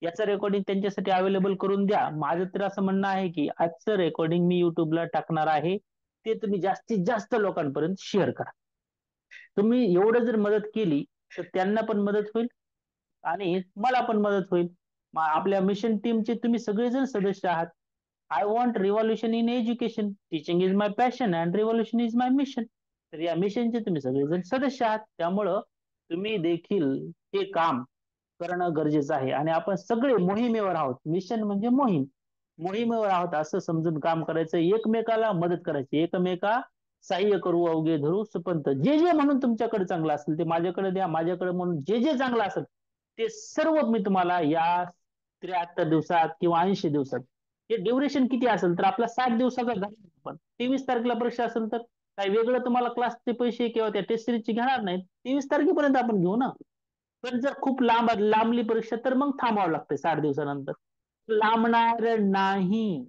याचं रेकॉर्डिंग त्यांच्यासाठी अवेलेबल करून द्या. माझं तर असं म्हणणं आहे की आजचं रेकॉर्डिंग मी युट्यूबला टाकणार आहे, ते तुम्ही जास्तीत जास्त लोकांपर्यंत शेअर करा. तुम्ही एवढं जर मदत केली तर त्यांना पण मदत होईल आणि मला पण मदत होईल. आपल्या मिशन टीमचे तुम्ही सगळेजण सदस्य आहात. I want revolution in education. Teaching is my passion and revolution is my mission. तर या मिशनचे तुम्ही सगळेजण सदस्य आहात. त्यामुळं तुम्ही देखील हे काम करणं गरजेचं आहे आणि आपण सगळे मोहिमेवर आहोत. मिशन म्हणजे मोहिमेवर आहोत असं समजून काम करायचं. एकमेकाला मदत करायची. एकमेका सहाय्य करू अवघे धरू सुपंत. जे जे म्हणून तुमच्याकडे चांगलं असेल ते माझ्याकडे द्या. माझ्याकडे म्हणून जे जे चांगलं असेल ते सर्व मी तुम्हाला या 73 दिवसात किंवा 80 दिवसात, हे ड्युरेशन किती असेल तर आपला 60 दिवसाचा झाला. पण 23 तारखेला परीक्षा असेल तर काही वेगळं तुम्हाला क्लासचे पैसे किंवा त्या टेस्ट सिरीजचे घेणार नाहीत. 23 तारखेपर्यंत आपण घेऊ ना. पण जर खूप लांबली परीक्षा तर मग थांबावं लागतं 60 दिवसानंतर. लांबणार नाही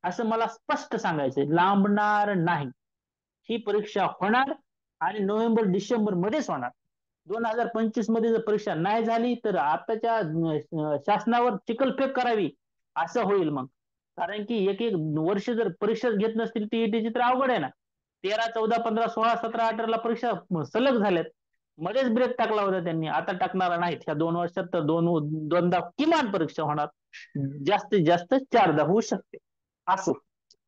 असं मला स्पष्ट सांगायचंय. लांबणार नाही. ही परीक्षा होणार आणि नोव्हेंबर डिसेंबर मध्येच होणार. 2025 मध्ये जर परीक्षा नाही झाली तर आताच्या शासनावर चिखलफेक करावी असं होईल मग. कारण की एक एक वर्ष जर परीक्षा घेत नसतील टीईटीची तर अवघड आहे ना. 13, 14, 15, 16, 17, 18 परीक्षा सलग झाल्यात. मध्येच ब्रेक टाकला होता त्यांनी. आता टाकणारा नाहीत. ह्या 2 वर्षात तर दोनदा किमान परीक्षा होणार. जास्तीत जास्त 4दा होऊ शकते. असो,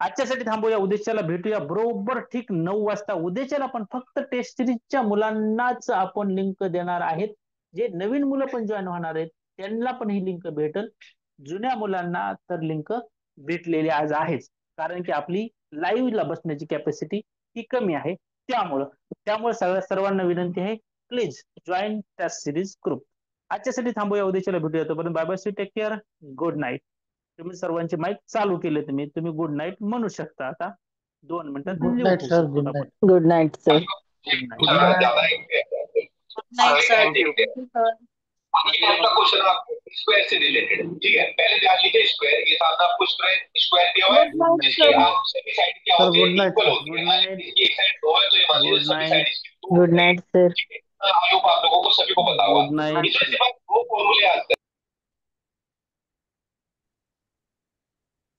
आजच्यासाठी थांबूया. उद्याच्याला भेटूया बरोबर ठीक 9 वाजता. उद्याच्याला पण फक्त टेस्ट सिरीजच्या मुलांनाच आपण लिंक देणार आहेत. जे नवीन मुलं पण जॉईन होणार आहेत त्यांना पण ही लिंक भेटेल. जुन्या मुलांना तर लिंक भेटलेली आज आहेच. कारण की आपली लाईव्हला बसण्याची कॅपॅसिटी ही कमी आहे. त्यामुळे सर्वांना विनंती आहे, please join test series group. आजच्यासाठी थांबूया. उद्याच्याला भेटूया. तोपर्यंत bye bye. Take care. Good night. तुम्ही सर्वांचे माईक चालू केले. तुम्ही गुड नाईट म्हणू शकता. आता 2 मिनिटात गुड लिहू नाईट होऊ सर, शकतो गुड आपण. Night. Good night sir. Good night. Good night. Night sir. Thank you. ये आपका क्वेश्चन आपको स्क्वायर से रिलेटेड, ठीक है। पहले ध्यान लीजिए, स्क्वायर ये था आपका स्क्वायर क्या हुआ है, गुड नाईट इसकी सर. आप सभी साइड क्या सर, होती है, गुड नाइट इक्वल सर. होती गुड है। नाईट. इसकी एक साइड 2 है तो ये मान लीजिए गुड सभी नाईट. साइड इसकी 2 गुड नाईट सर. ठीक है। आई होप आप लोगों को सभी को पता गुड होगा। नाईट. इसमें सिर्फ आप 2 फॉर्मूले याद करें।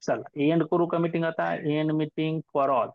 चला एंड करू का मीटिंग आता. End meeting for all.